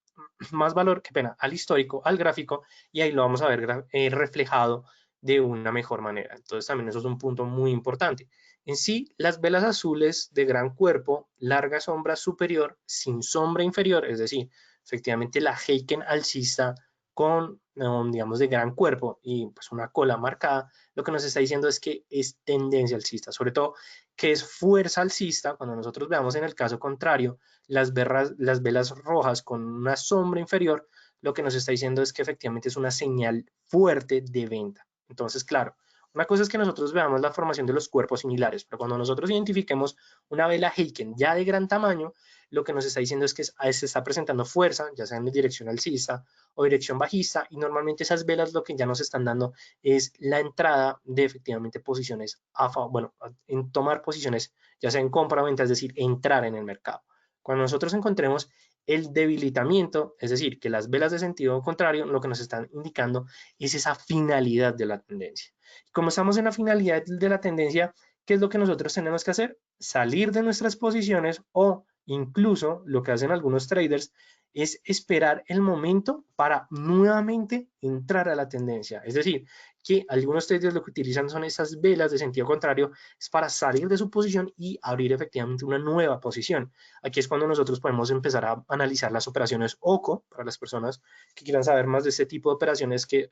más valor, qué pena, al histórico, al gráfico, y ahí lo vamos a ver reflejado de una mejor manera. Entonces también eso es un punto muy importante. En sí, las velas azules de gran cuerpo, larga sombra superior, sin sombra inferior, es decir, efectivamente la Heiken alcista con, digamos, de gran cuerpo y pues una cola marcada, lo que nos está diciendo es que es tendencia alcista, sobre todo que es fuerza alcista, cuando nosotros veamos en el caso contrario las velas rojas con una sombra inferior, lo que nos está diciendo es que efectivamente es una señal fuerte de venta. Entonces, claro, una cosa es que nosotros veamos la formación de los cuerpos similares, pero cuando nosotros identifiquemos una vela Heiken ya de gran tamaño, lo que nos está diciendo es que se está presentando fuerza, ya sea en dirección alcista o dirección bajista, y normalmente esas velas lo que ya nos están dando es la entrada de efectivamente posiciones, bueno, en tomar posiciones, ya sea en compra o venta, es decir, entrar en el mercado. Cuando nosotros encontremos el debilitamiento, es decir, que las velas de sentido contrario, lo que nos están indicando es esa finalidad de la tendencia. Como estamos en la finalidad de la tendencia, ¿qué es lo que nosotros tenemos que hacer? Salir de nuestras posiciones o incluso lo que hacen algunos traders es esperar el momento para nuevamente entrar a la tendencia. Es decir, que algunos traders lo que utilizan son esas velas de sentido contrario es para salir de su posición y abrir efectivamente una nueva posición. Aquí es cuando nosotros podemos empezar a analizar las operaciones OCO para las personas que quieran saber más de este tipo de operaciones que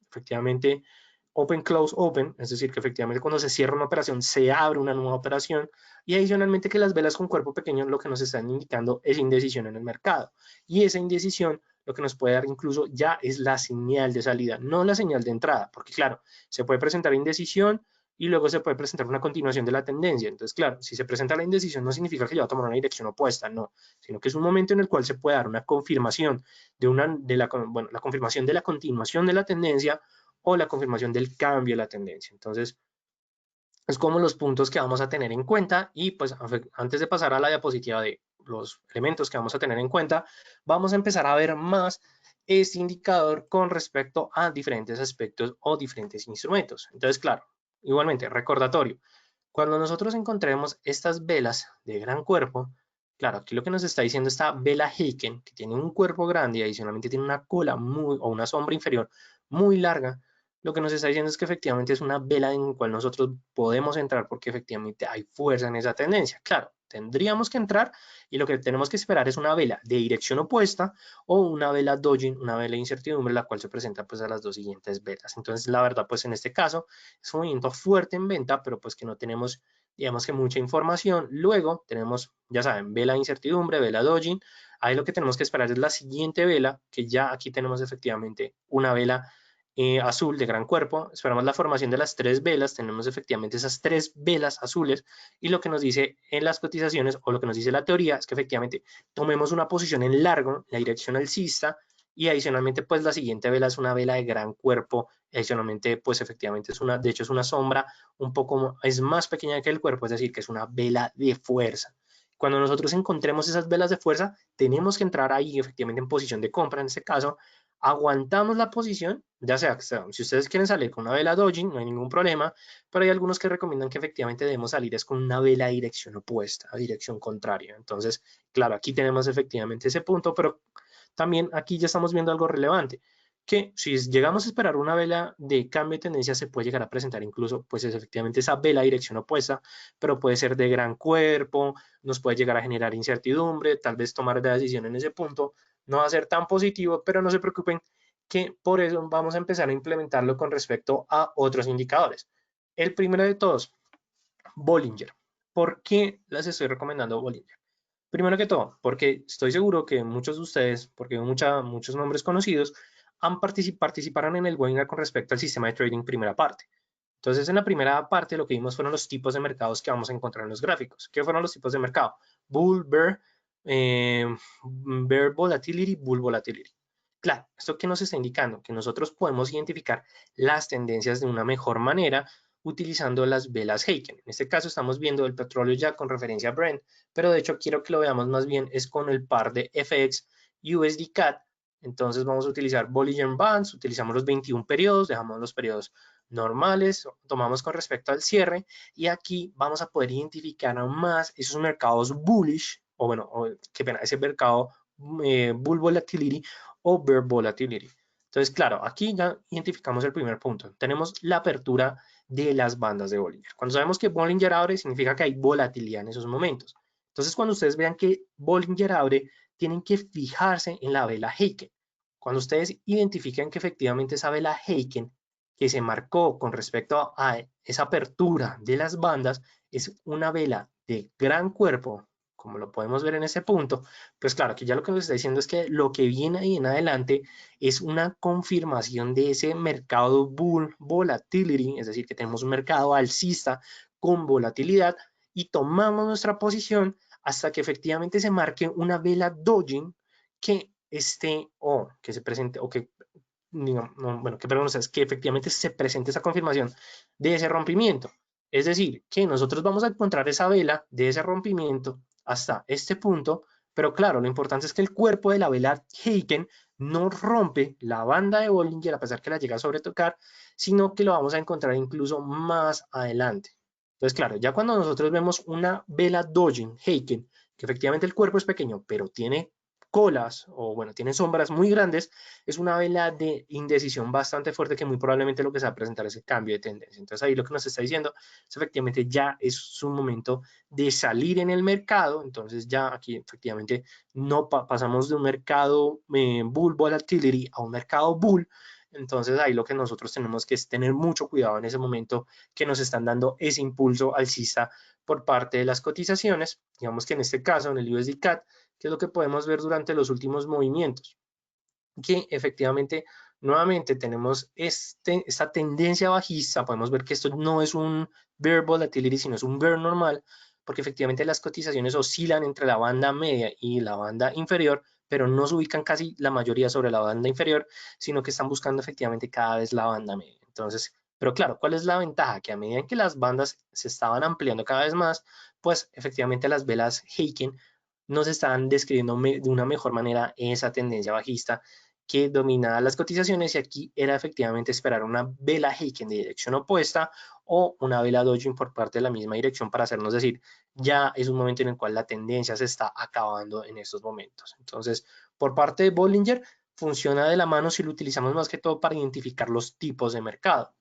efectivamente open, close, open, es decir, que efectivamente cuando se cierra una operación se abre una nueva operación, y adicionalmente que las velas con cuerpo pequeño lo que nos están indicando es indecisión en el mercado, y esa indecisión lo que nos puede dar incluso ya es la señal de salida, no la señal de entrada, porque claro, se puede presentar indecisión y luego se puede presentar una continuación de la tendencia. Entonces, claro, si se presenta la indecisión no significa que yo va a tomar una dirección opuesta, no, sino que es un momento en el cual se puede dar una confirmación bueno, la confirmación de la continuación de la tendencia o la confirmación del cambio de la tendencia. Entonces, es como los puntos que vamos a tener en cuenta, y pues antes de pasar a la diapositiva de los elementos que vamos a tener en cuenta, vamos a empezar a ver más este indicador con respecto a diferentes aspectos o diferentes instrumentos. Entonces, claro, igualmente, recordatorio, cuando nosotros encontremos estas velas de gran cuerpo, claro, aquí lo que nos está diciendo esta vela Heiken, que tiene un cuerpo grande y adicionalmente tiene una cola o una sombra inferior muy larga, lo que nos está diciendo es que efectivamente es una vela en la cual nosotros podemos entrar porque efectivamente hay fuerza en esa tendencia. Claro, Tendríamos que entrar y lo que tenemos que esperar es una vela de dirección opuesta o una vela dodging, una vela de incertidumbre, la cual se presenta pues a las dos siguientes velas. Entonces, la verdad, pues en este caso es un movimiento fuerte en venta, pero pues que no tenemos, digamos que mucha información. Luego tenemos, ya saben, vela de incertidumbre, vela dodging. Ahí lo que tenemos que esperar es la siguiente vela, que ya aquí tenemos efectivamente una vela azul de gran cuerpo. Esperamos la formación de las tres velas, tenemos efectivamente esas tres velas azules y lo que nos dice en las cotizaciones o lo que nos dice la teoría es que efectivamente tomemos una posición en largo, la dirección alcista y adicionalmente pues la siguiente vela es una vela de gran cuerpo, adicionalmente pues efectivamente es una, de hecho es una sombra un poco, es más pequeña que el cuerpo, es decir, que es una vela de fuerza. Cuando nosotros encontremos esas velas de fuerza, tenemos que entrar ahí efectivamente en posición de compra, en este caso, aguantamos la posición, ya sea, si ustedes quieren salir con una vela dodging, no hay ningún problema, pero hay algunos que recomiendan que efectivamente debemos salir es con una vela a dirección opuesta, a dirección contraria. Entonces, claro, aquí tenemos efectivamente ese punto, pero también aquí ya estamos viendo algo relevante, que si llegamos a esperar una vela de cambio de tendencia se puede llegar a presentar incluso, pues es efectivamente esa vela a dirección opuesta, pero puede ser de gran cuerpo, nos puede llegar a generar incertidumbre, tal vez tomar la decisión en ese punto no va a ser tan positivo, pero no se preocupen que por eso vamos a empezar a implementarlo con respecto a otros indicadores. El primero de todos, Bollinger. ¿Por qué les estoy recomendando Bollinger? Primero que todo, porque estoy seguro que muchos de ustedes, porque hay muchos nombres conocidos, participaron en el webinar con respecto al sistema de trading primera parte. Entonces, en la primera parte lo que vimos fueron los tipos de mercados que vamos a encontrar en los gráficos. ¿Qué fueron los tipos de mercado? Bull, eh, bear volatility, bull volatility. Claro, ¿esto qué nos está indicando? Que nosotros podemos identificar las tendencias de una mejor manera utilizando las velas Heiken. En este caso estamos viendo el petróleo ya con referencia a Brent, pero de hecho quiero que lo veamos más bien es con el par de FX USD CAD. Entonces vamos a utilizar Bollinger Bands, utilizamos los 21 periodos, dejamos los periodos normales, tomamos con respecto al cierre y aquí vamos a poder identificar aún más esos mercados bullish, o bueno, qué pena, ese mercado bull volatility o bear volatility. Entonces, claro, aquí ya identificamos el primer punto. Tenemos la apertura de las bandas de Bollinger. Cuando sabemos que Bollinger abre, significa que hay volatilidad en esos momentos. Entonces, cuando ustedes vean que Bollinger abre, tienen que fijarse en la vela Heiken. Cuando ustedes identifiquen que efectivamente esa vela Heiken que se marcó con respecto a esa apertura de las bandas es una vela de gran cuerpo, como lo podemos ver en ese punto, pues claro, aquí ya lo que nos está diciendo es que lo que viene ahí en adelante es una confirmación de ese mercado bull volatility, es decir, que tenemos un mercado alcista con volatilidad y tomamos nuestra posición hasta que efectivamente se marque una vela dodging que esté o que se presente o que digamos, no, bueno, que perdón, o sea, es que efectivamente se presente esa confirmación de ese rompimiento. Es decir, que nosotros vamos a encontrar esa vela de ese rompimiento hasta este punto, pero claro, lo importante es que el cuerpo de la vela Heiken no rompe la banda de Bollinger a pesar que la llega a sobretocar, sino que lo vamos a encontrar incluso más adelante. Entonces, claro, ya cuando nosotros vemos una vela Dojin Heiken, que efectivamente el cuerpo es pequeño, pero tiene colas o bueno, tiene sombras muy grandes, es una vela de indecisión bastante fuerte que muy probablemente lo que se va a presentar es el cambio de tendencia. Entonces ahí lo que nos está diciendo es efectivamente ya es su momento de salir en el mercado. Entonces ya aquí efectivamente no pasamos de un mercado bull volatility a un mercado bull. Entonces ahí lo que nosotros tenemos que es tener mucho cuidado en ese momento que nos están dando ese impulso alcista por parte de las cotizaciones. Digamos que en este caso en el USD CAD, que es lo que podemos ver durante los últimos movimientos que efectivamente nuevamente tenemos esta tendencia bajista, podemos ver que esto no es un bear volatility, sino es un bear normal, porque efectivamente las cotizaciones oscilan entre la banda media y la banda inferior, pero no se ubican casi la mayoría sobre la banda inferior, sino que están buscando efectivamente cada vez la banda media. Entonces, pero claro, ¿cuál es la ventaja? Que a medida que las bandas se estaban ampliando cada vez más, pues efectivamente las velas Heiken nos estaban describiendo de una mejor manera esa tendencia bajista que dominaba las cotizaciones y aquí era efectivamente esperar una vela Heiken de dirección opuesta o una vela Dojin por parte de la misma dirección para hacernos decir, ya es un momento en el cual la tendencia se está acabando en estos momentos. Entonces, por parte de Bollinger, funciona de la mano si lo utilizamos más que todo para identificar los tipos de mercado.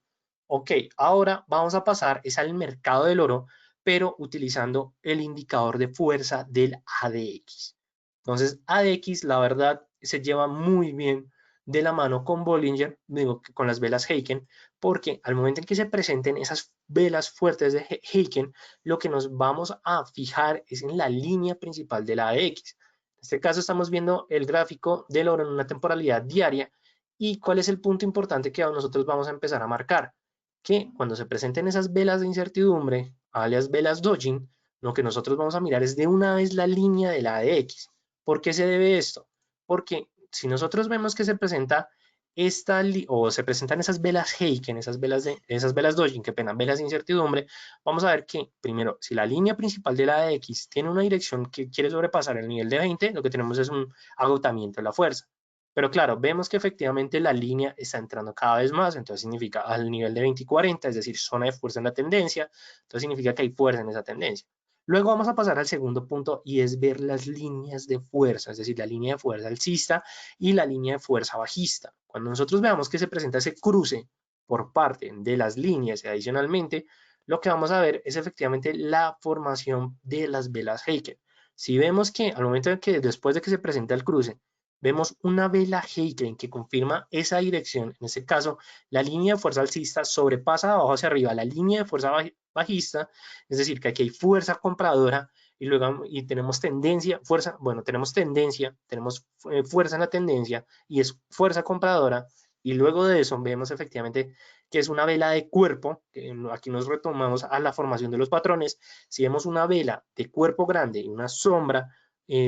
Ok, ahora vamos a pasar es al mercado del oro, pero utilizando el indicador de fuerza del ADX. Entonces, ADX, la verdad, se lleva muy bien de la mano con Bollinger, digo, con las velas Heiken, porque al momento en que se presenten esas velas fuertes de Heiken, lo que nos vamos a fijar es en la línea principal de la ADX. En este caso estamos viendo el gráfico del oro en una temporalidad diaria. ¿Y cuál es el punto importante que nosotros vamos a empezar a marcar? Que cuando se presenten esas velas de incertidumbre, alias velas Dojin, lo que nosotros vamos a mirar es de una vez la línea de la ADX. ¿Por qué se debe esto? Porque si nosotros vemos que se presenta o se presentan esas velas Heiken, esas velas Dojin, que pena, velas de incertidumbre, vamos a ver que primero, si la línea principal de la ADX tiene una dirección que quiere sobrepasar el nivel de 20, lo que tenemos es un agotamiento de la fuerza. Pero claro, vemos que efectivamente la línea está entrando cada vez más, entonces significa al nivel de 20 y 40, es decir, zona de fuerza en la tendencia, entonces significa que hay fuerza en esa tendencia. Luego vamos a pasar al segundo punto y es ver las líneas de fuerza, es decir, la línea de fuerza alcista y la línea de fuerza bajista. Cuando nosotros veamos que se presenta ese cruce por parte de las líneas y adicionalmente, lo que vamos a ver es efectivamente la formación de las velas Heiken. Si vemos que al momento de que después de que se presenta el cruce, vemos una vela Heiken que confirma esa dirección, en este caso, la línea de fuerza alcista sobrepasa de abajo hacia arriba la línea de fuerza bajista, es decir, que aquí hay fuerza compradora y luego tenemos tendencia, fuerza, bueno, tenemos tendencia, tenemos fuerza en la tendencia y es fuerza compradora y luego de eso vemos efectivamente que es una vela de cuerpo, que aquí nos retomamos a la formación de los patrones, si vemos una vela de cuerpo grande y una sombra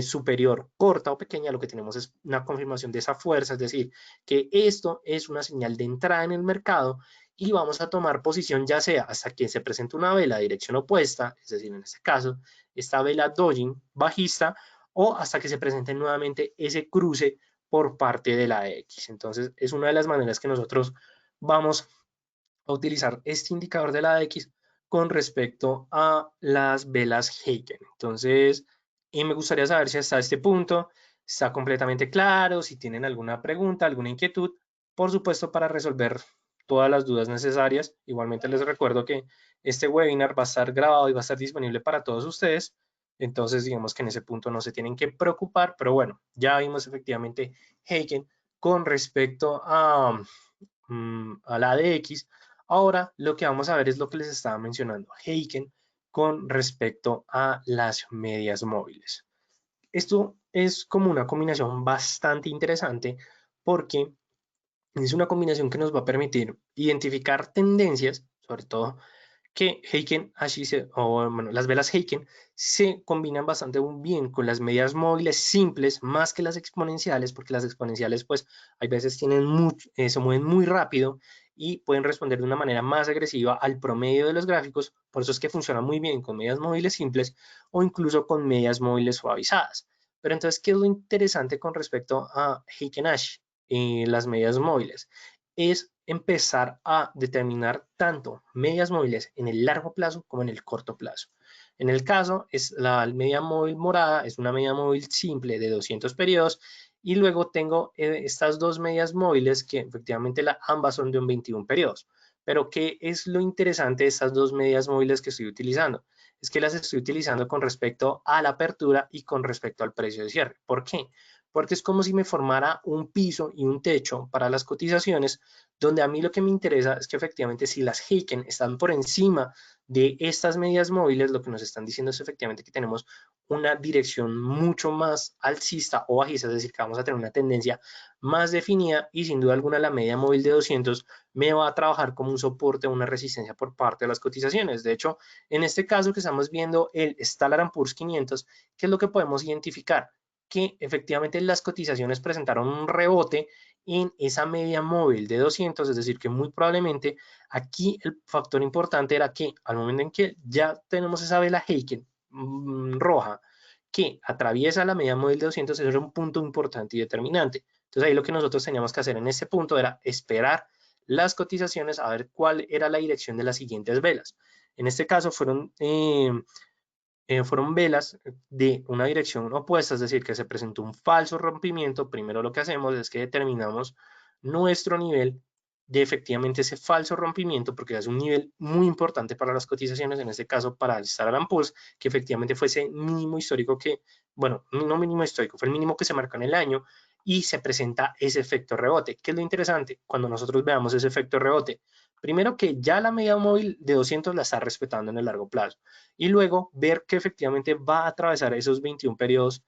superior corta o pequeña, lo que tenemos es una confirmación de esa fuerza, es decir, que esto es una señal de entrada en el mercado y vamos a tomar posición ya sea hasta que se presente una vela de dirección opuesta, es decir, en este caso, esta vela Dojin bajista, o hasta que se presente nuevamente ese cruce por parte de la X. Entonces, es una de las maneras que nosotros vamos a utilizar este indicador de la X con respecto a las velas Heiken. Entonces, me gustaría saber si hasta este punto está completamente claro, si tienen alguna pregunta, alguna inquietud, por supuesto, para resolver todas las dudas necesarias. Igualmente les recuerdo que este webinar va a estar grabado y va a estar disponible para todos ustedes. Entonces, digamos que en ese punto no se tienen que preocupar, pero bueno, ya vimos efectivamente Heiken con respecto a la ADX. Ahora lo que vamos a ver es lo que les estaba mencionando, Heiken, con respecto a las medias móviles. Esto es como una combinación bastante interesante porque es una combinación que nos va a permitir identificar tendencias, sobre todo que Heiken, o bueno, las velas Heiken se combinan bastante bien con las medias móviles simples más que las exponenciales, porque las exponenciales pues hay veces se mueven muy rápido y pueden responder de una manera más agresiva al promedio de los gráficos, por eso es que funciona muy bien con medias móviles simples o incluso con medias móviles suavizadas. Pero entonces, ¿qué es lo interesante con respecto a Heiken Ash y las medias móviles? Es empezar a determinar tanto medias móviles en el largo plazo como en el corto plazo. En el caso, es la media móvil morada, es una media móvil simple de 200 periodos y luego tengo estas dos medias móviles que efectivamente ambas son de un 21 periodos. Pero ¿qué es lo interesante de estas dos medias móviles que estoy utilizando? Es que las estoy utilizando con respecto a la apertura y con respecto al precio de cierre. ¿Por qué? Porque es como si me formara un piso y un techo para las cotizaciones, donde a mí lo que me interesa es que efectivamente si las Heiken están por encima de estas medias móviles, lo que nos están diciendo es efectivamente que tenemos una dirección mucho más alcista o bajista, es decir, que vamos a tener una tendencia más definida y sin duda alguna la media móvil de 200 me va a trabajar como un soporte o una resistencia por parte de las cotizaciones. De hecho, en este caso que estamos viendo el Standard & Poor's 500, ¿qué es lo que podemos identificar? Que efectivamente las cotizaciones presentaron un rebote en esa media móvil de 200, es decir, que muy probablemente aquí el factor importante era que al momento en que ya tenemos esa vela Heiken roja que atraviesa la media móvil de 200, eso era un punto importante y determinante. Entonces ahí lo que nosotros teníamos que hacer en este punto era esperar las cotizaciones a ver cuál era la dirección de las siguientes velas. En este caso fueron velas de una dirección opuesta, es decir, que se presentó un falso rompimiento. Primero lo que hacemos es que determinamos nuestro nivel de efectivamente ese falso rompimiento, porque es un nivel muy importante para las cotizaciones, en este caso para el Standard & Poor's, que efectivamente fue ese mínimo histórico que, bueno, no mínimo histórico, fue el mínimo que se marcó en el año y se presenta ese efecto rebote. ¿Qué es lo interesante? Cuando nosotros veamos ese efecto rebote, primero que ya la media móvil de 200 la está respetando en el largo plazo y luego ver que efectivamente va a atravesar esos 21 periodos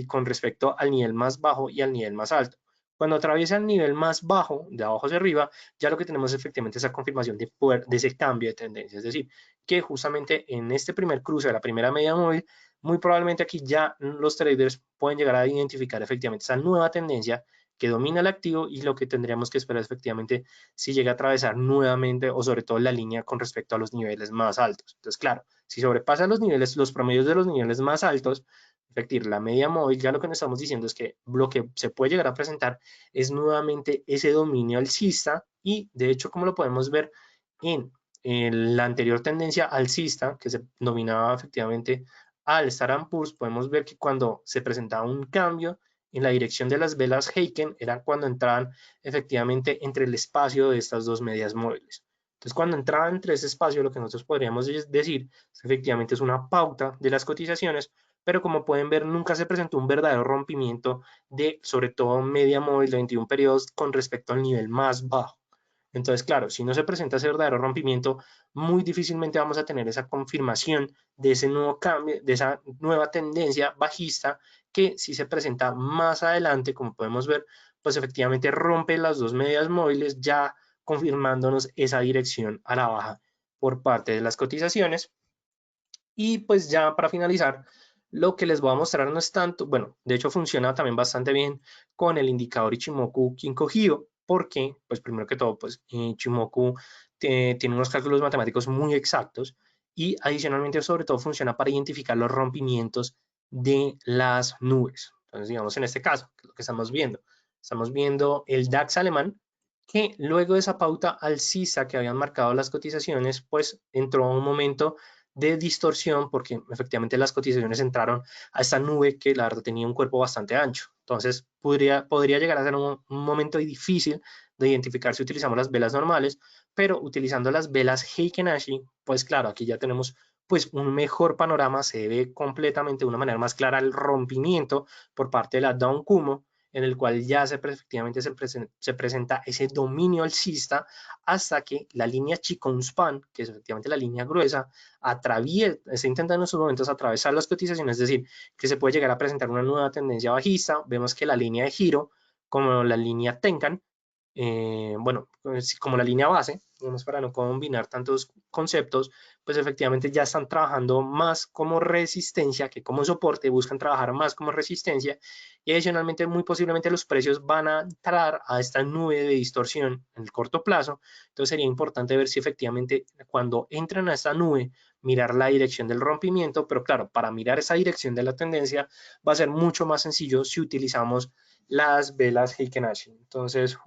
con respecto al nivel más bajo y al nivel más alto. Cuando atraviesa el nivel más bajo, de abajo hacia arriba, ya lo que tenemos efectivamente es esa confirmación de, poder, de ese cambio de tendencia. Es decir, que justamente en este primer cruce de la primera media móvil, muy probablemente aquí ya los traders pueden llegar a identificar efectivamente esa nueva tendencia que domina el activo y lo que tendríamos que esperar efectivamente si llega a atravesar nuevamente o sobre todo la línea con respecto a los niveles más altos. Entonces, claro, si sobrepasa los niveles, los promedios de los niveles más altos, efectivamente, la media móvil, ya lo que nos estamos diciendo es que lo que se puede llegar a presentar es nuevamente ese dominio alcista y de hecho como lo podemos ver en la anterior tendencia alcista que se dominaba efectivamente al Standard & Poor's, podemos ver que cuando se presentaba un cambio en la dirección de las velas Heiken era cuando entraban efectivamente entre el espacio de estas dos medias móviles. Entonces, cuando entraba entre ese espacio, lo que nosotros podríamos decir efectivamente es una pauta de las cotizaciones, pero como pueden ver, nunca se presentó un verdadero rompimiento de, sobre todo, media móvil de 21 periodos con respecto al nivel más bajo. Entonces, claro, si no se presenta ese verdadero rompimiento, muy difícilmente vamos a tener esa confirmación de ese nuevo cambio, de esa nueva tendencia bajista que si se presenta más adelante, como podemos ver, pues efectivamente rompe las dos medias móviles, ya confirmándonos esa dirección a la baja por parte de las cotizaciones. Y pues ya para finalizar, lo que les voy a mostrar no es tanto, bueno, de hecho funciona también bastante bien con el indicador Ichimoku Kinko Hyo, porque, pues primero que todo, pues Ichimoku tiene unos cálculos matemáticos muy exactos y adicionalmente sobre todo funciona para identificar los rompimientos de las nubes. Entonces, digamos en este caso, que es lo que estamos viendo el DAX alemán, que luego de esa pauta alcista que habían marcado las cotizaciones, pues entró a un momento de distorsión porque efectivamente las cotizaciones entraron a esta nube que la verdad tenía un cuerpo bastante ancho. Entonces podría llegar a ser un momento difícil de identificar si utilizamos las velas normales, pero utilizando las velas Heiken Ashi, pues claro, aquí ya tenemos pues un mejor panorama, se ve completamente de una manera más clara el rompimiento por parte de la Down Kumo, en el cual ya efectivamente se presenta ese dominio alcista hasta que la línea Chicken Span, que es efectivamente la línea gruesa, está intentando en estos momentos atravesar las cotizaciones, es decir, que se puede llegar a presentar una nueva tendencia bajista. Vemos que la línea de giro, como la línea Tenkan, bueno, pues, como la línea base, digamos, para no combinar tantos conceptos, pues efectivamente ya están trabajando más como resistencia que como soporte, buscan trabajar más como resistencia y adicionalmente muy posiblemente los precios van a entrar a esta nube de distorsión en el corto plazo. Entonces sería importante ver si efectivamente cuando entran a esta nube, mirar la dirección del rompimiento, pero claro, para mirar esa dirección de la tendencia va a ser mucho más sencillo si utilizamos las velas Heiken Ashi. Entonces,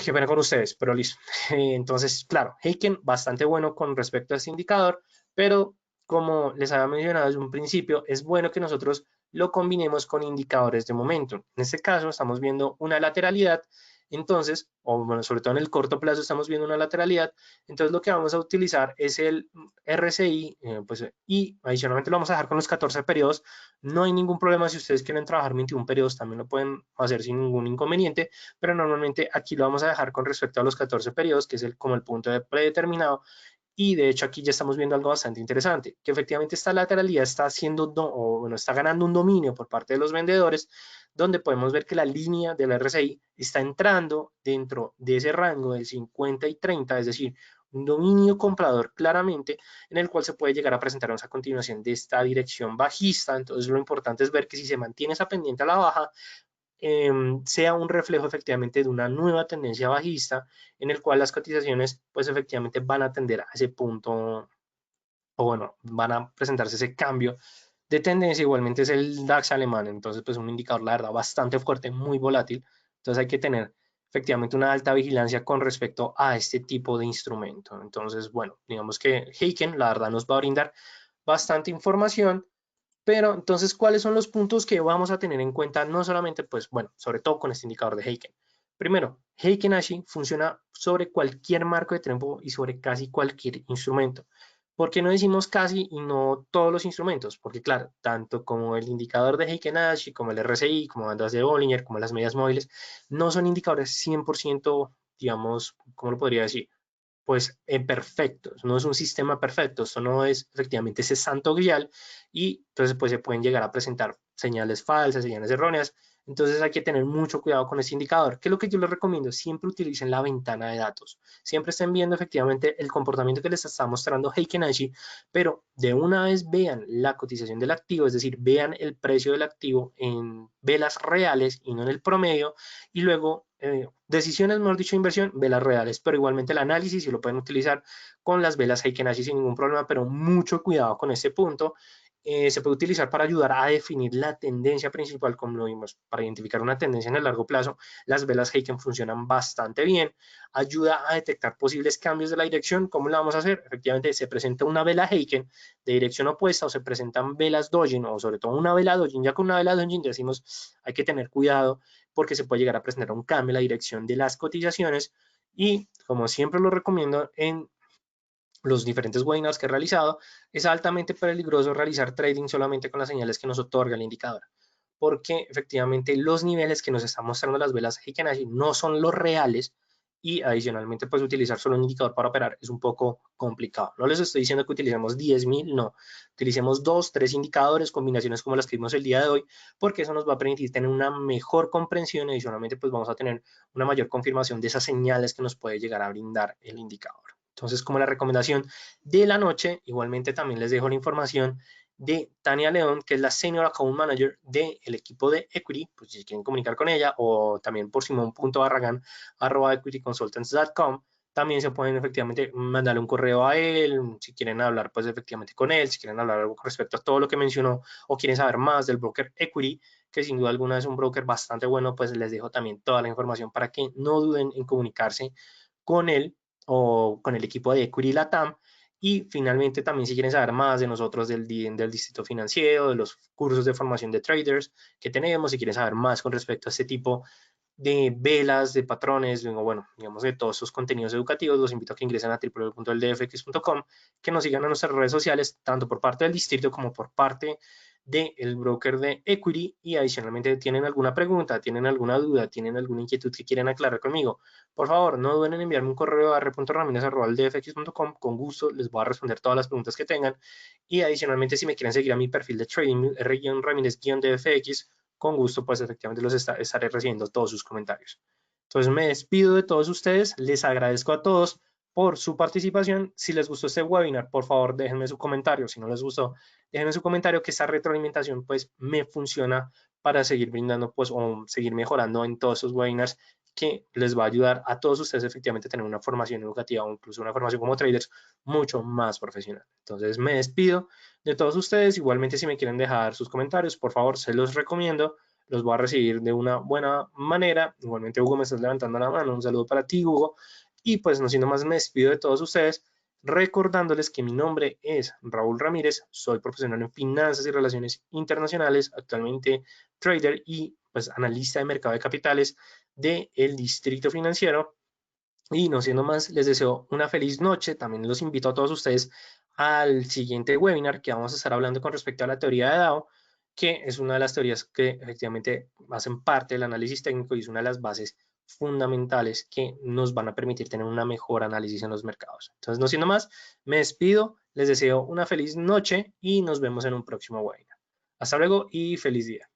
qué pena con ustedes, pero listo. Entonces, claro, Heiken bastante bueno con respecto a este indicador, pero como les había mencionado desde un principio, es bueno que nosotros lo combinemos con indicadores de momento. En este caso, estamos viendo una lateralidad, entonces, o bueno, sobre todo en el corto plazo estamos viendo una lateralidad, entonces lo que vamos a utilizar es el RSI, pues, y adicionalmente lo vamos a dejar con los 14 periodos. No hay ningún problema si ustedes quieren trabajar 21 periodos, también lo pueden hacer sin ningún inconveniente, pero normalmente aquí lo vamos a dejar con respecto a los 14 periodos, que es como el punto de predeterminado, y de hecho aquí ya estamos viendo algo bastante interesante, que efectivamente esta lateralidad está haciendo, o bueno, está ganando un dominio por parte de los vendedores, donde podemos ver que la línea del RSI está entrando dentro de ese rango del 50 y 30, es decir, un dominio comprador claramente en el cual se puede llegar a presentar a continuación de esta dirección bajista. Entonces lo importante es ver que si se mantiene esa pendiente a la baja, sea un reflejo efectivamente de una nueva tendencia bajista en el cual las cotizaciones pues efectivamente van a tender a ese punto o bueno, van a presentarse ese cambio de tendencia. Igualmente es el DAX alemán, entonces pues un indicador la verdad bastante fuerte, muy volátil, entonces hay que tener efectivamente una alta vigilancia con respecto a este tipo de instrumento. Entonces bueno, digamos que Heiken la verdad nos va a brindar bastante información. Pero entonces, ¿cuáles son los puntos que vamos a tener en cuenta? No solamente, pues, bueno, sobre todo con este indicador de Heiken, Primero, Heiken Ashi funciona sobre cualquier marco de tiempo y sobre casi cualquier instrumento. ¿Por qué no decimos casi y no todos los instrumentos? Porque claro, tanto como el indicador de Heiken Ashi, como el RSI, como bandas de Bollinger, como las medias móviles, no son indicadores 100%, digamos, ¿cómo lo podría decir? Pues perfectos, no es un sistema perfecto, esto no es efectivamente ese santo grial y entonces pues se pueden llegar a presentar señales falsas, señales erróneas, entonces hay que tener mucho cuidado con este indicador. ¿Qué es lo que yo les recomiendo? Siempre utilicen la ventana de datos, siempre estén viendo efectivamente el comportamiento que les está mostrando Heiken Ashi, pero de una vez vean la cotización del activo, es decir, vean el precio del activo en velas reales y no en el promedio, y luego decisiones, mejor dicho, de inversión, velas reales, pero igualmente el análisis y lo pueden utilizar con las velas Heiken Ashi sin ningún problema, pero mucho cuidado con este punto. Se puede utilizar para ayudar a definir la tendencia principal, como lo vimos, para identificar una tendencia en el largo plazo. Las velas Heiken funcionan bastante bien, ayuda a detectar posibles cambios de la dirección. ¿Cómo lo vamos a hacer? Efectivamente, se presenta una vela Heiken de dirección opuesta o se presentan velas Dojin o sobre todo una vela Dojin. Ya con una vela Dojin decimos hay que tener cuidado porque se puede llegar a presentar un cambio en la dirección de las cotizaciones y como siempre lo recomiendo en los diferentes webinars que he realizado, es altamente peligroso realizar trading solamente con las señales que nos otorga el indicador, porque efectivamente los niveles que nos están mostrando las velas Heiken Ashi no son los reales y adicionalmente pues utilizar solo un indicador para operar es un poco complicado. No les estoy diciendo que utilicemos 10.000, no, utilicemos 2, 3 indicadores, combinaciones como las que vimos el día de hoy, porque eso nos va a permitir tener una mejor comprensión y adicionalmente pues vamos a tener una mayor confirmación de esas señales que nos puede llegar a brindar el indicador. Entonces, como la recomendación de la noche, igualmente también les dejo la información de Tania León, que es la Senior Account Manager del equipo de Equity, pues si quieren comunicar con ella, o también por simon.barragan@equityconsultants.com, también se pueden efectivamente mandarle un correo a él, si quieren hablar pues efectivamente con él, si quieren hablar algo con respecto a todo lo que mencionó, o quieren saber más del broker Equity, que sin duda alguna es un broker bastante bueno, pues les dejo también toda la información para que no duden en comunicarse con él o con el equipo de Equity Latam. Y finalmente también si quieren saber más de nosotros del distrito financiero, de los cursos de formación de traders que tenemos, si quieren saber más con respecto a este tipo de velas, de patrones, bueno, digamos de todos esos contenidos educativos, los invito a que ingresen a www.ldfx.com, que nos sigan en nuestras redes sociales, tanto por parte del distrito como por parte del broker de Equity y adicionalmente tienen alguna pregunta, tienen alguna duda, tienen alguna inquietud que quieren aclarar conmigo, por favor, no duden en enviarme un correo a r.ramirez@ldfx.com, con gusto les voy a responder todas las preguntas que tengan y adicionalmente si me quieren seguir a mi perfil de trading, r-ramirez-dfx, con gusto pues efectivamente los estaré recibiendo todos sus comentarios. Entonces me despido de todos ustedes, les agradezco a todos por su participación. Si les gustó este webinar, por favor déjenme su comentario. Si no les gustó, déjenme su comentario, que esta retroalimentación pues me funciona para seguir brindando pues o seguir mejorando en todos esos webinars que les va a ayudar a todos ustedes efectivamente a tener una formación educativa o incluso una formación como traders mucho más profesional. Entonces me despido de todos ustedes. Igualmente si me quieren dejar sus comentarios, por favor, se los recomiendo. Los voy a recibir de una buena manera. Igualmente Hugo me estás levantando la mano. Un saludo para ti, Hugo. Y pues no siendo más, me despido de todos ustedes recordándoles que mi nombre es Raúl Ramírez, soy profesional en finanzas y relaciones internacionales, actualmente trader y pues analista de mercado de capitales del Distrito Financiero. Y no siendo más, les deseo una feliz noche. También los invito a todos ustedes al siguiente webinar que vamos a estar hablando con respecto a la teoría de DAO, que es una de las teorías que efectivamente hacen parte del análisis técnico y es una de las bases fundamentales que nos van a permitir tener una mejor análisis en los mercados. Entonces, no siendo más, me despido, les deseo una feliz noche y nos vemos en un próximo webinar. Hasta luego y feliz día.